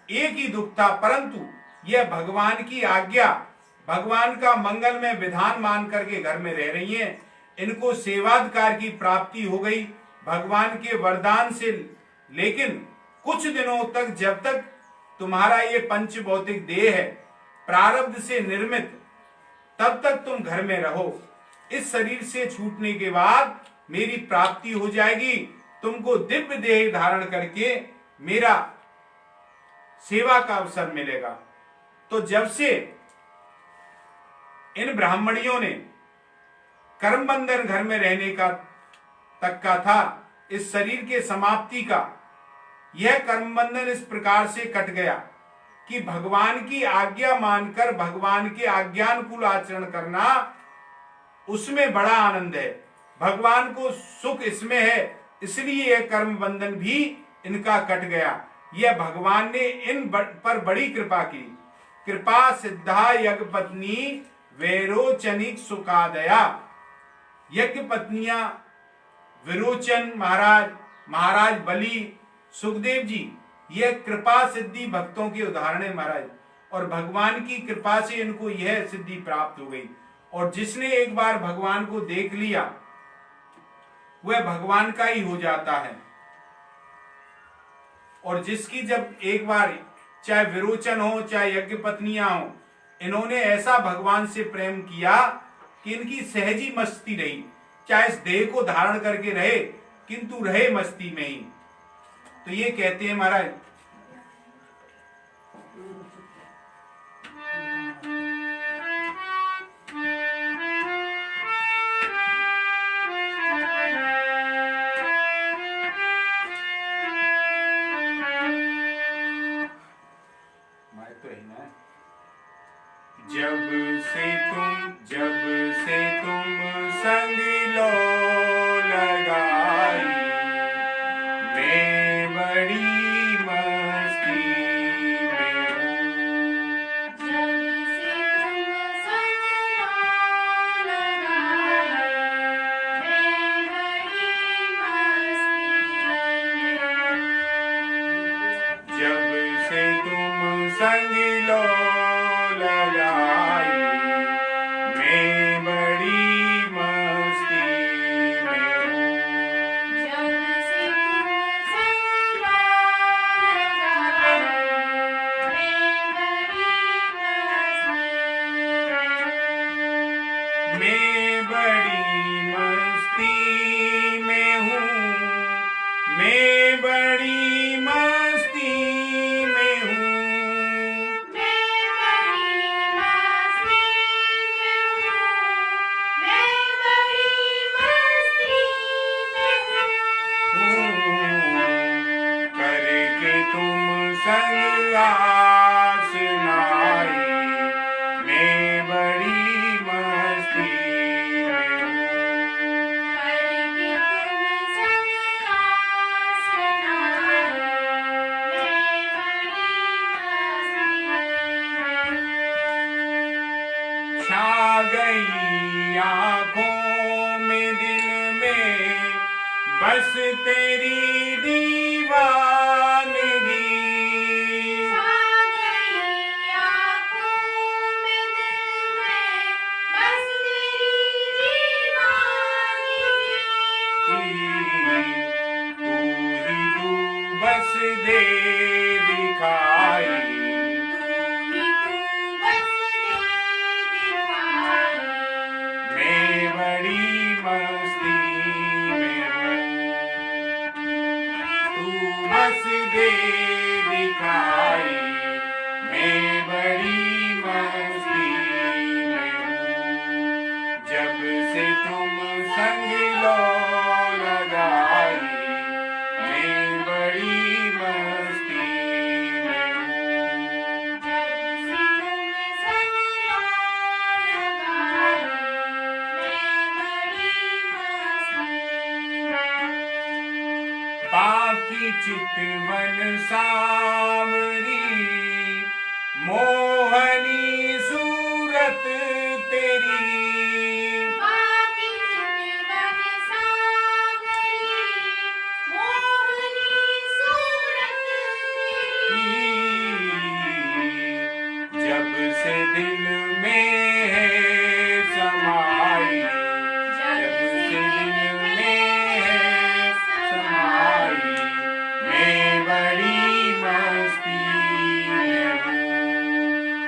एक ही दुख था, परंतु यह भगवान की आज्ञा, भगवान का मंगलमय विधान मान करके घर में रह रही हैं। इनको सेवाधिकार की प्राप्ति हो गई भगवान के वरदान से। लेकिन कुछ दिनों तक, जब तक तुम्हारा ये पंच भौतिक देह है प्रारब्ध से निर्मित, तब तक तुम घर में रहो। इस शरीर से छूटने के बाद मेरी प्राप्ति हो जाएगी, तुमको दिव्य देह धारण करके मेरा सेवा का अवसर मिलेगा। तो जब से इन ब्राह्मणियों ने कर्म बंधन घर में रहने का तक का था, इस शरीर के समाप्ति का यह कर्म बंधन इस प्रकार से कट गया कि भगवान की आज्ञा मानकर भगवान के आज्ञानुकूल आचरण करना, उसमें बड़ा आनंद है। भगवान को सुख इसमें है, इसलिए यह कर्म बंधन भी इनका कट गया। यह भगवान ने इन पर बड़ी कृपा की। कृपा सिद्धा यज्ञ पत्नी वैरोचनिक सुखादया। यज्ञ पत्नियां विरोचन महाराज बलि, सुखदेव जी, यह कृपा सिद्धि भक्तों के उदाहरण है महाराज। और भगवान की कृपा से इनको यह सिद्धि प्राप्त हो गई। और जिसने एक बार भगवान को देख लिया वह भगवान का ही हो जाता है। और जिसकी जब एक बार, चाहे विरोचन हो चाहे यज्ञ पत्नियां हो, इन्होंने ऐसा भगवान से प्रेम किया कि इनकी सहजी मस्ती रही। चाहे इस देह को धारण करके रहे, किंतु रहे मस्ती में ही। तो ये कहते हैं महाराज, जब से तुम संग लो लगाई, मैं बड़ी मस्ती में हूँ।
जब से तुम संग लो लगाई, मैं बड़ी मस्ती में हूँ।
जब से तुम संग लो लगाई, मैं बड़ी मस्ती में हूँ।
जब से तुम संग लो लगाई, मैं बड़ी मस्ती में हूँ।
मैं बड़ी मस्ती में हूँ। मैं बड़ी मस्ती में हूँ।
मैं बड़ी मस्ती में हूँ।
करके तुम संग आस नाई, मैं बड़ी मस्ती में हूँ।
करके तुम संग आस नाई, मैं बड़ी मस्ती में हूँ।
छा गई आंखों में दिल में बस तेरी दीवानगी।
छा गई आँखों में दिल में बस तेरी दीवानगी।
तू बस दे दिखाई,
तू बस दे दिखाई।
मैं बड़ी मस्ती में हूँ। तू बस दे दिखाई, मैं बड़ी मस्ती में हूँ। जब से तुम की चितवन सांवरी, मोहनी सूरत तेरी।
बाकी चितवन सांवरी, मोहनी सूरत तेरी।
जब से दिल में है समाई, जब से दिल में है समाई, मैं बड़ी मस्ती में हूँ।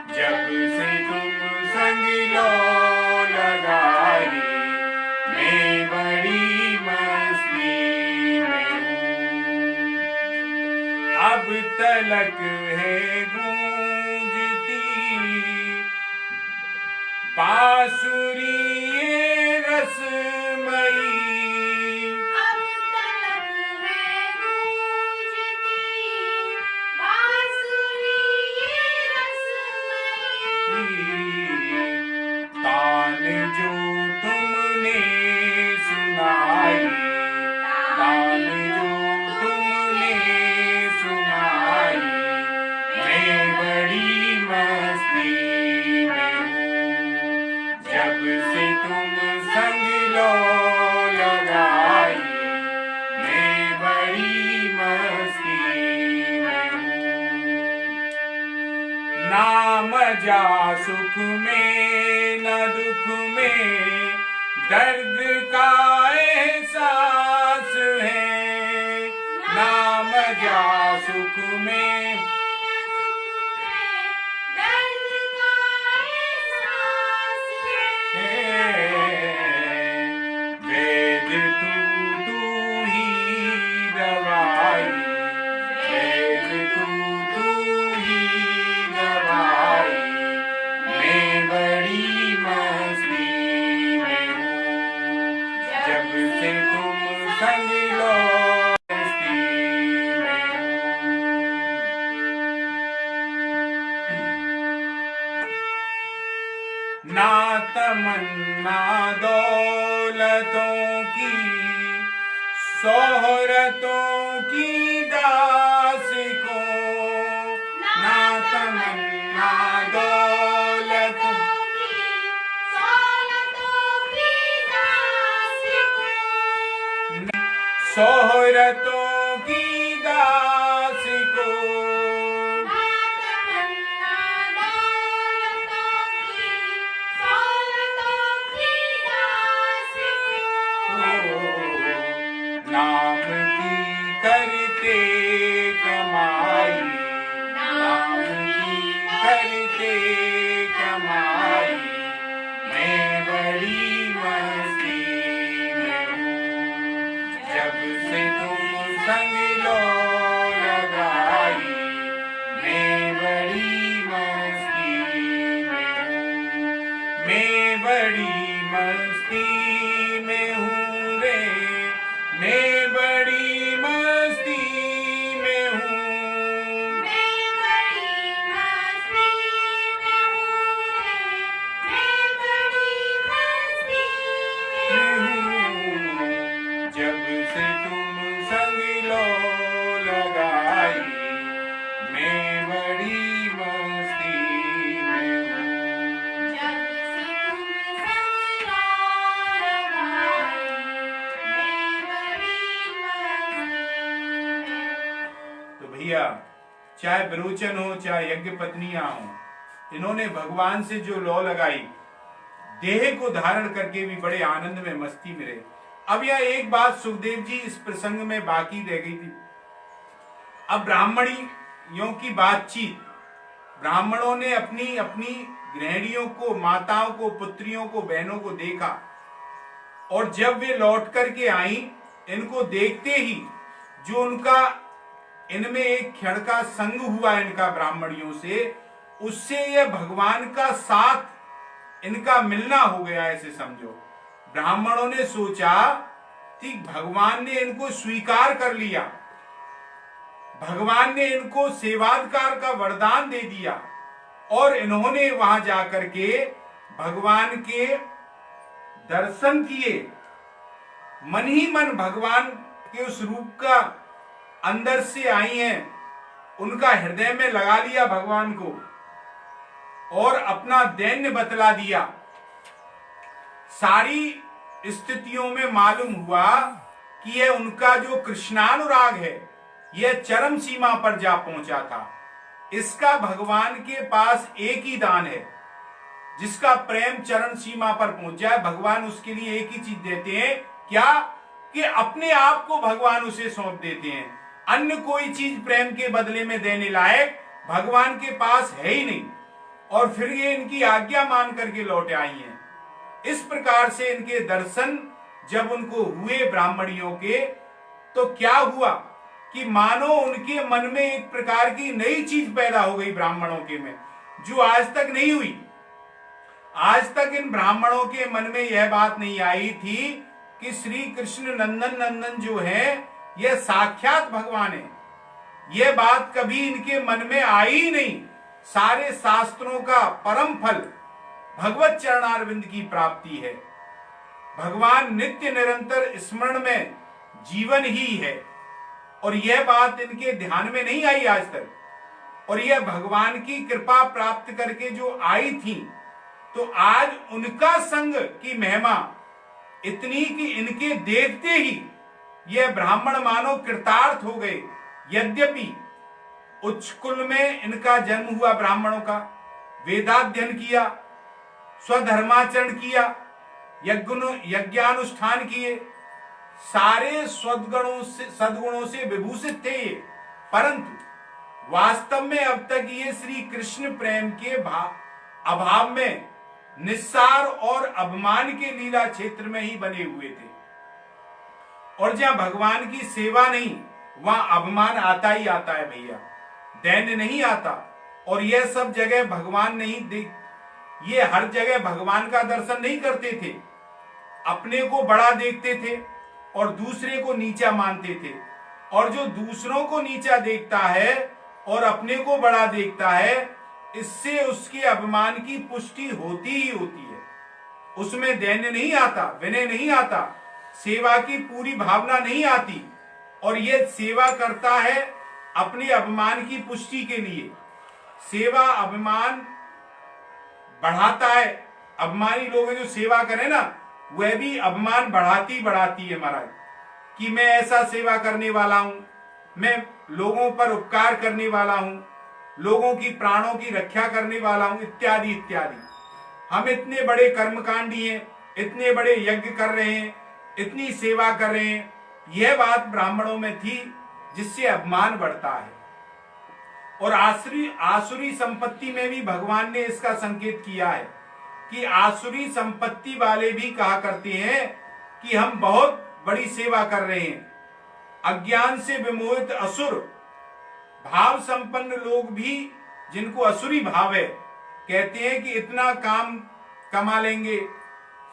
जब से तुम संग लो लगाई, मैं बड़ी मस्ती में हूँ। अब तलक है गूंजती बांसुरी ये रसमयी।
अब तलक है गूंजती बांसुरी ये रसमयी।
तान जो तुमने सुनाई, तान जो तुमने सुनाई, मैं बड़ी मस्ती में हूँ। जब से तुम संग लो लगाई, मैं बड़ी मस्ती में हूँ। ना मजा सुख में न दुख में, दर्द का एहसास है। ना मजा सुख में,
दर्द का एहसास है।
वेद तू ही दवाई, वेद तू ही दवाई, मैं बड़ी मस्ती में हूँ। जब से तुम संग लो मस्ती में हूँ। ना तमन्ना दौलतों की, शोहरतों की दास को, ना तमन्ना दौलतों शोहरतों की दास को। नाम की करते कमाई, नाम की करते कमाई, मैं बड़ी मस्ती में हूँ। जब से तुम संग लो लगाई, मैं बड़ी मस्ती में हूँ। मैं बड़ी मस्ती में हूँ रे, मैं बड़ी मस्ती में हूँ।
मैं बड़ी मस्ती में हूँ रे, मैं बड़ी मस्ती में हूँ।
जब से तुम संग लो लगाई, मैं बड़ी मस्ती में हूँ।
जब से तुम संग लो लगाई, मैं बड़ी मस्ती में हूँ।
तो भैया, चाहे विरोचन हो चाहे यज्ञ पत्नियां हो, इन्होंने भगवान से जो लौ लगाई, देह को धारण करके भी बड़े आनंद में मस्ती में रहे। अब यह एक बात सुखदेव जी इस प्रसंग में बाकी रह गई थी। अब ब्राह्मणियों की बातचीत, ब्राह्मणों ने अपनी अपनी गृहिणियों को, माताओं को, पुत्रियों को, बहनों को देखा, और जब वे लौट करके आई, इनको देखते ही जो उनका इनमें एक क्षण का संग हुआ इनका ब्राह्मणियों से, उससे यह भगवान का साथ इनका मिलना हो गया, ऐसे समझो। ब्राह्मणों ने सोचा कि भगवान ने इनको स्वीकार कर लिया, भगवान ने इनको सेवाधिकार का वरदान दे दिया, और इन्होंने वहां जाकर के भगवान के दर्शन किए, मन ही मन भगवान के उस रूप का अंदर से आई हैं उनका हृदय में लगा लिया भगवान को और अपना दैन्य बतला दिया। सारी स्थितियों में मालूम हुआ कि यह उनका जो कृष्णानुराग है यह चरम सीमा पर जा पहुंचा था। इसका भगवान के पास एक ही दान है, जिसका प्रेम चरण सीमा पर पहुंच जाए भगवान उसके लिए एक ही चीज देते हैं, क्या कि अपने आप को भगवान उसे सौंप देते हैं। अन्य कोई चीज प्रेम के बदले में देने लायक भगवान के पास है ही नहीं। और फिर ये इनकी आज्ञा मान करके लौट आई हैं। इस प्रकार से इनके दर्शन जब उनको हुए ब्राह्मणियों के, तो क्या हुआ कि मानो उनके मन में एक प्रकार की नई चीज पैदा हो गई ब्राह्मणों के में, जो आज तक नहीं हुई। आज तक इन ब्राह्मणों के मन में यह बात नहीं आई थी कि श्री कृष्ण नंदन जो है यह साक्षात भगवान है। यह बात कभी इनके मन में आई ही नहीं। सारे शास्त्रों का परम फल भगवत चरणारविंद की प्राप्ति है। भगवान नित्य निरंतर स्मरण में जीवन ही है, और यह बात इनके ध्यान में नहीं आई आज तक। और यह भगवान की कृपा प्राप्त करके जो आई थी, तो आज उनका संग की महिमा इतनी कि इनके देखते ही यह ब्राह्मण मानो कृतार्थ हो गए। यद्यपि उच्च कुल में इनका जन्म हुआ ब्राह्मणों का, वेदाध्ययन किया, स्वधर्माचरण किया, यज्ञानुष्ठान किए, सारे सद्गुणों से विभूषित थे ये, परंतु वास्तव में अब तक ये श्री कृष्ण प्रेम के अभाव में निस्सार और अभिमान के लीला क्षेत्र में ही बने हुए थे। और जहां भगवान की सेवा नहीं, वहां अभिमान आता ही आता है भैया, दैन्य नहीं आता। और यह सब जगह भगवान नहीं ये हर जगह भगवान का दर्शन नहीं करते थे। अपने को बड़ा देखते थे और दूसरे को नीचा मानते थे। और जो दूसरों को नीचा देखता है और अपने को बड़ा देखता है, इससे उसके अभिमान की पुष्टि होती ही होती है। उसमें दैन्य नहीं आता, विनय नहीं आता, सेवा की पूरी भावना नहीं आती। और यह सेवा करता है अपने अभिमान की पुष्टि के लिए। सेवा अभिमान बढ़ाता है। अभिमानी लोग जो सेवा करें ना, वह भी अभिमान बढ़ाती है महाराज, कि मैं ऐसा सेवा करने वाला हूं, मैं लोगों पर उपकार करने वाला हूं, लोगों की प्राणों की रक्षा करने वाला हूं, इत्यादि इत्यादि। हम इतने बड़े कर्मकांडी हैं, इतने बड़े यज्ञ कर रहे हैं, इतनी सेवा कर रहे हैं। यह बात ब्राह्मणों में थी, जिससे अभिमान बढ़ता है। और आसुरी संपत्ति में भी भगवान ने इसका संकेत किया है कि आसुरी संपत्ति वाले भी कहा करते हैं कि हम बहुत बड़ी सेवा कर रहे हैं। अज्ञान से विमोहित असुर भाव संपन्न लोग भी, जिनको असुरी भाव है, कहते हैं कि इतना काम कमा लेंगे,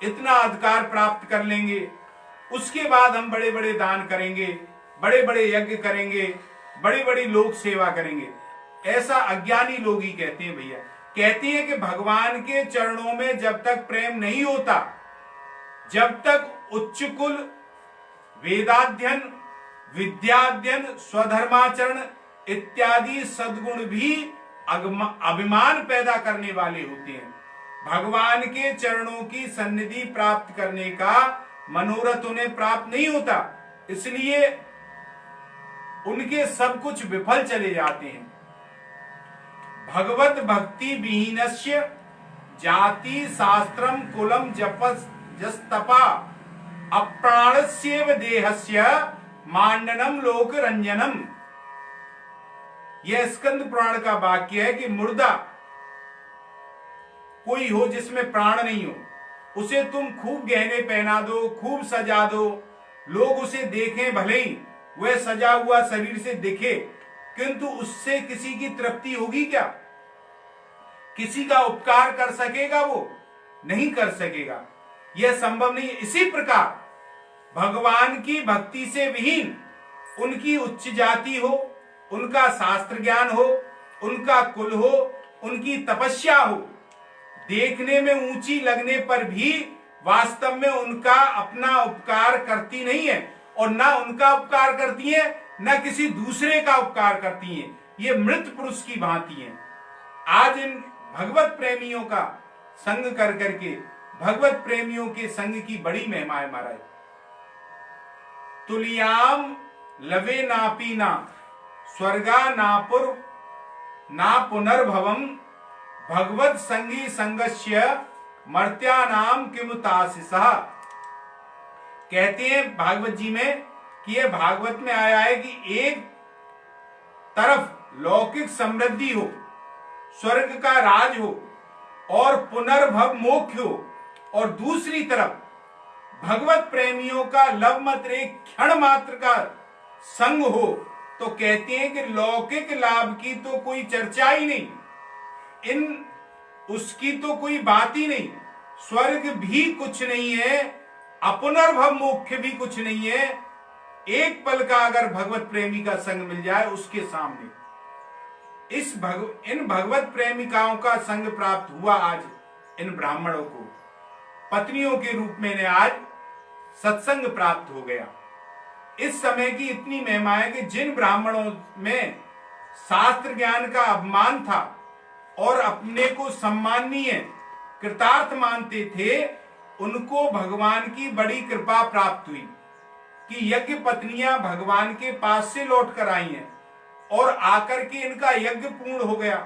इतना अधिकार प्राप्त कर लेंगे, उसके बाद हम बड़े बड़े दान करेंगे, बड़े बड़े यज्ञ करेंगे, बड़ी बड़ी लोक सेवा करेंगे। ऐसा अज्ञानी लोग ही कहते हैं भैया। कहते हैं कि भगवान के चरणों में जब तक प्रेम नहीं होता, जब तक उच्च कुल, वेदाध्ययन, विद्याध्ययन, स्वधर्माचरण इत्यादि सद्गुण भी अभिमान पैदा करने वाले होते हैं। भगवान के चरणों की सन्निधि प्राप्त करने का मनोरथ उन्हें प्राप्त नहीं होता, इसलिए उनके सब कुछ विफल चले जाते हैं। भगवत भक्ति विहीनस्य जाति शास्त्रम कुलम जपस जस्तपा अप्राणस्येव देहस्य मांडनम लोक रंजनम। यह स्कंद पुराण का वाक्य है कि मुर्दा कोई हो जिसमें प्राण नहीं हो, उसे तुम खूब गहने पहना दो, खूब सजा दो, लोग उसे देखें, भले ही वह सजा हुआ शरीर से दिखे, किंतु उससे किसी की तृप्ति होगी क्या? किसी का उपकार कर सकेगा? वो नहीं कर सकेगा, यह संभव नहीं। इसी प्रकार भगवान की भक्ति से विहीन, उनकी उच्च जाति हो, उनका शास्त्र ज्ञान हो, उनका कुल हो, उनकी तपस्या हो, देखने में ऊंची लगने पर भी वास्तव में उनका अपना उपकार करती नहीं है, और ना उनका उपकार करती है, न किसी दूसरे का उपकार करती हैं, ये मृत पुरुष की भांति हैं। आज इन भगवत प्रेमियों का संग कर करके भगवत प्रेमियों के संग की बड़ी महिमा है महाराज। तुलियाम लवे नापी ना स्वर्गा नापुर ना पुनर्भवम भगवत संगी संगस्य मर्त्यानाम किमुतासिसः। कहते हैं भागवत जी में कि यह भागवत में आया है कि एक तरफ लौकिक समृद्धि हो, स्वर्ग का राज हो और पुनर्भव मोक्ष हो, और दूसरी तरफ भगवत प्रेमियों का लव मात्र एक क्षण मात्र का संग हो, तो कहते हैं कि लौकिक लाभ की तो कोई चर्चा ही नहीं, इन उसकी तो कोई बात ही नहीं, स्वर्ग भी कुछ नहीं है, अपुनर्भव मोक्ष भी कुछ नहीं है। एक पल का अगर भगवत प्रेमी का संग मिल जाए उसके सामने, इन भगवत प्रेमिकाओं का संग प्राप्त हुआ आज इन ब्राह्मणों को, पत्नियों के रूप में ने आज सत्संग प्राप्त हो गया। इस समय की इतनी महिमा है कि जिन ब्राह्मणों में शास्त्र ज्ञान का अभिमान था और अपने को सम्माननीय कृतार्थ मानते थे, उनको भगवान की बड़ी कृपा प्राप्त हुई कि यज्ञ पत्नियां भगवान के पास से लौट कर आई हैं और आकर के इनका यज्ञ पूर्ण हो गया।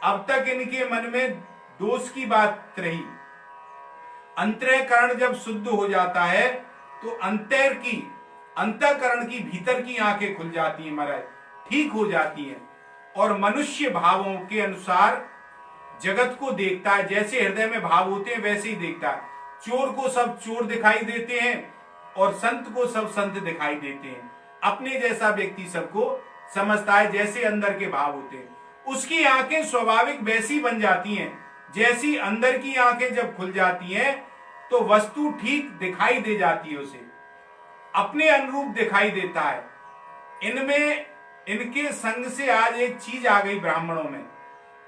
अब तक इनके मन में दोष की बात रही। अंतःकरण जब शुद्ध हो जाता है तो अंतःकरण की भीतर की आंखें खुल जाती हैं महाराज, ठीक हो जाती हैं, और मनुष्य भावों के अनुसार जगत को देखता है। जैसे हृदय में भाव होते हैं वैसे ही देखता है। चोर को सब चोर दिखाई देते हैं और संत को सब संत दिखाई देते हैं। अपने जैसा व्यक्ति सबको समझता है जैसे अंदर के भाव होते हैं। उसकी आंखें स्वाभाविक वैसी बन जाती हैं, जैसी अंदर की आंखें जब खुल जाती हैं तो वस्तु ठीक दिखाई दे जाती है, उसे अपने अनुरूप दिखाई देता है। इनमें इनके संग से आज एक चीज आ गई ब्राह्मणों में,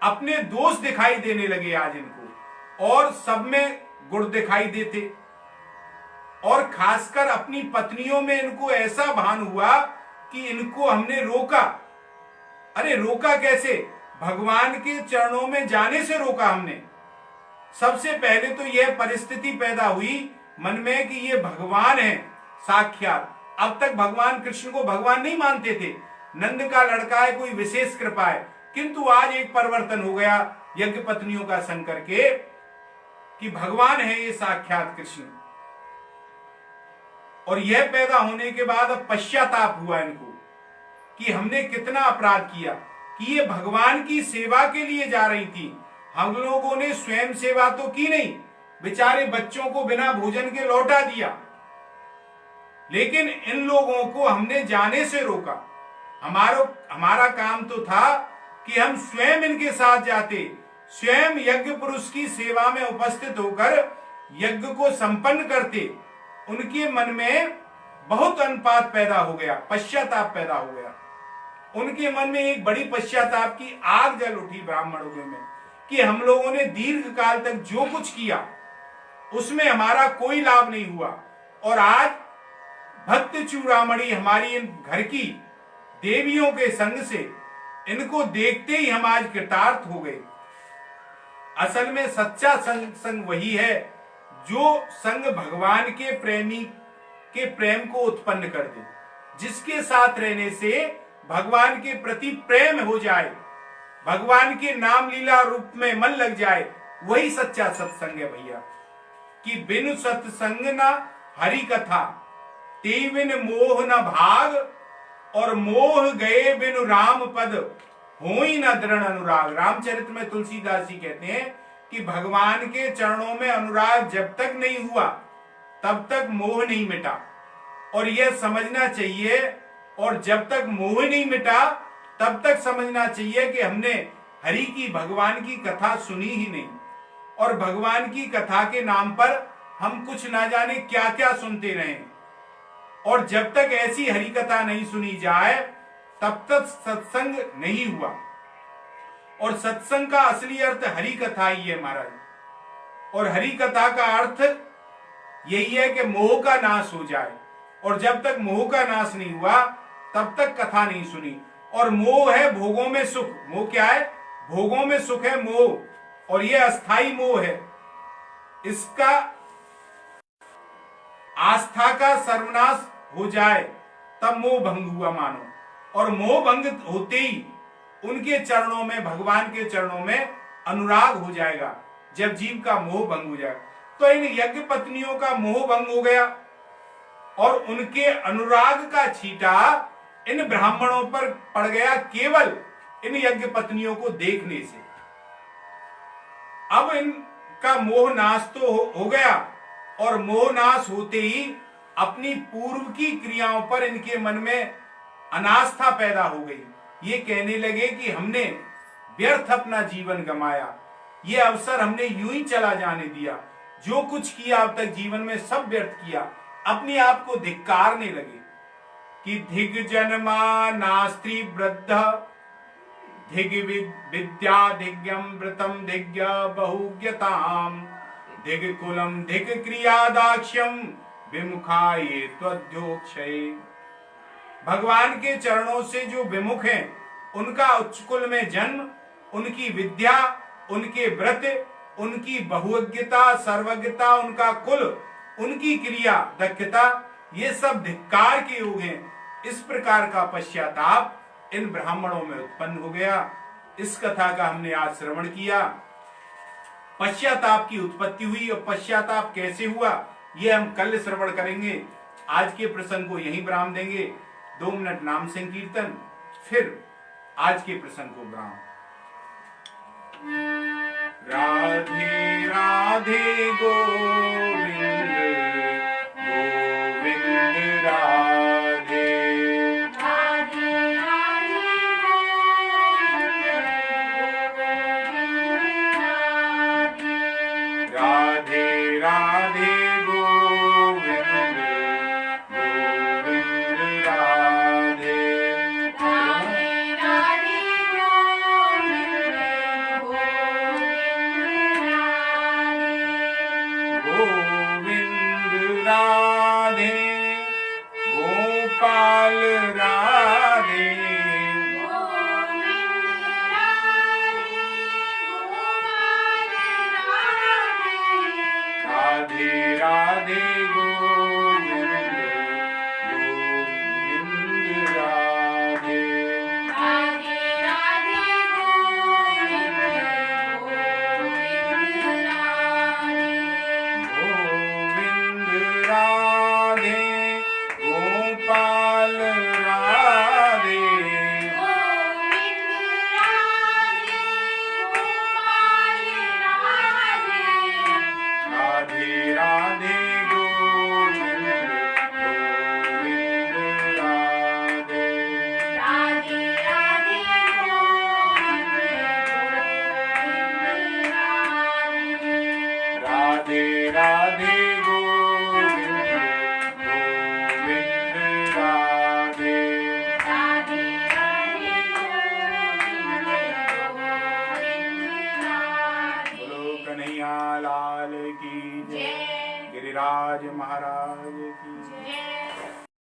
अपने दोष दिखाई देने लगे आज इनको, और सब में गुण दिखाई देते, और खासकर अपनी पत्नियों में इनको ऐसा भान हुआ कि इनको हमने रोका। अरे रोका कैसे? भगवान के चरणों में जाने से रोका हमने। सबसे पहले तो यह परिस्थिति पैदा हुई मन में कि ये भगवान है साक्षात। अब तक भगवान कृष्ण को भगवान नहीं मानते थे, नंद का लड़का है, कोई विशेष कृपा है, किंतु आज एक परिवर्तन हो गया यज्ञ पत्नियों का संग करके कि भगवान है ये साक्षात कृष्ण। और यह पैदा होने के बाद अब पश्चाताप हुआ इनको कि हमने कितना अपराध किया, कि ये भगवान की सेवा के लिए जा रही थी। हम लोगों ने स्वयं सेवा तो की नहीं, बेचारे बच्चों को बिना भोजन के लौटा दिया, लेकिन इन लोगों को हमने जाने से रोका। हमारा काम तो था कि हम स्वयं इनके साथ जाते, स्वयं यज्ञ पुरुष की सेवा में उपस्थित होकर यज्ञ को संपन्न करते। उनके मन में बहुत अनुपात पैदा हो गया, पश्चाताप पैदा हो गया। उनके मन में एक बड़ी पश्चाताप की आग जल उठी ब्राह्मणों में कि हम लोगों ने दीर्घ काल तक जो कुछ किया उसमें हमारा कोई लाभ नहीं हुआ, और आज भक्त चूड़ामणि हमारी इन घर की देवियों के संग से इनको देखते ही हम आज कृतार्थ हो गए। असल में सच्चा संग वही है जो संग भगवान के प्रेमी के प्रेम को उत्पन्न कर दे, जिसके साथ रहने से भगवान के प्रति प्रेम हो जाए, भगवान के नाम लीला रूप में मन लग जाए, वही सच्चा सत्संग है भैया। कि बिनु सत्संग न हरि कथा, ते बिन मोह न भाग, और मोह गए बिनु राम पद, होई न दृढ़ अनुराग। रामचरित में तुलसीदास जी कहते हैं कि भगवान के चरणों में अनुराग जब तक नहीं हुआ तब तक मोह नहीं मिटा, और यह समझना चाहिए। और जब तक मोह नहीं मिटा तब तक समझना चाहिए कि हमने हरि की, भगवान की कथा सुनी ही नहीं, और भगवान की कथा के नाम पर हम कुछ ना जाने क्या क्या सुनते रहे। और जब तक ऐसी हरि कथा नहीं सुनी जाए तब तक सत्संग नहीं हुआ। और सत्संग का असली अर्थ हरि कथा ही है महाराज। और हरि कथा का अर्थ यही है कि मोह का नाश हो जाए, और जब तक मोह का नाश नहीं हुआ तब तक कथा नहीं सुनी। और मोह है भोगों में सुख। मोह क्या है? भोगों में सुख है मोह, और यह अस्थाई मोह है। इसका आस्था का सर्वनाश हो जाए तब मोह भंग हुआ मानो। और मोह भंग होते ही उनके चरणों में, भगवान के चरणों में अनुराग हो जाएगा। जब जीव का मोह भंग हो जाएगा तो इन यज्ञ पत्नियों का मोह भंग हो गया और उनके अनुराग का छींटा इन ब्राह्मणों पर पड़ गया केवल इन यज्ञ पत्नियों को देखने से। अब इनका मोह नाश तो हो गया, और मोह नाश होते ही अपनी पूर्व की क्रियाओं पर इनके मन में अनास्था पैदा हो गई। ये कहने लगे कि हमने व्यर्थ अपना जीवन गमाया, ये अवसर हमने यूं ही चला जाने दिया, जो कुछ किया अब तक जीवन में सब व्यर्थ किया। अपने आप को धिक्कारने लगे कि धिग जन्मा नास्त्री वृद्ध धिग विद्या धिग्यम व्रतम धिग्य बहुज्ञताम धिग कुलम धिग क्रिया दाक्ष्यम विमुखाये त्वद्योक्षये। भगवान के चरणों से जो विमुख हैं उनका उच्च कुल में जन्म, उनकी विद्या, उनके व्रत, उनकी बहुज्ञता, सर्वज्ञता, उनका कुल, उनकी क्रिया दक्षता, ये सब धिक्कार के योग हैं। इस प्रकार का पश्चाताप इन ब्राह्मणों में उत्पन्न हो गया। इस कथा का हमने आज श्रवण किया। पश्चाताप की उत्पत्ति हुई और पश्चाताप कैसे हुआ ये हम कल श्रवण करेंगे। आज के प्रसंग को यहीं विराम देंगे। 2 मिनट नाम संकीर्तन, फिर आज के प्रसंग को विराम। राधे राधे गोविंद गोविंद राधे।
राधे राधे गोविंद राधे
राधे राधे गोविंद गोविंद राधे।
राधे राधे गोविंद
गोविंद
राधे
राधे गोपाल राधे।
गोविंद राधे गोपाल राधे
राधे राधे गोविंद गोविंद राधे।
राधे राधे गोविंद गोविंद राधे
गोविंद राधे गोपाल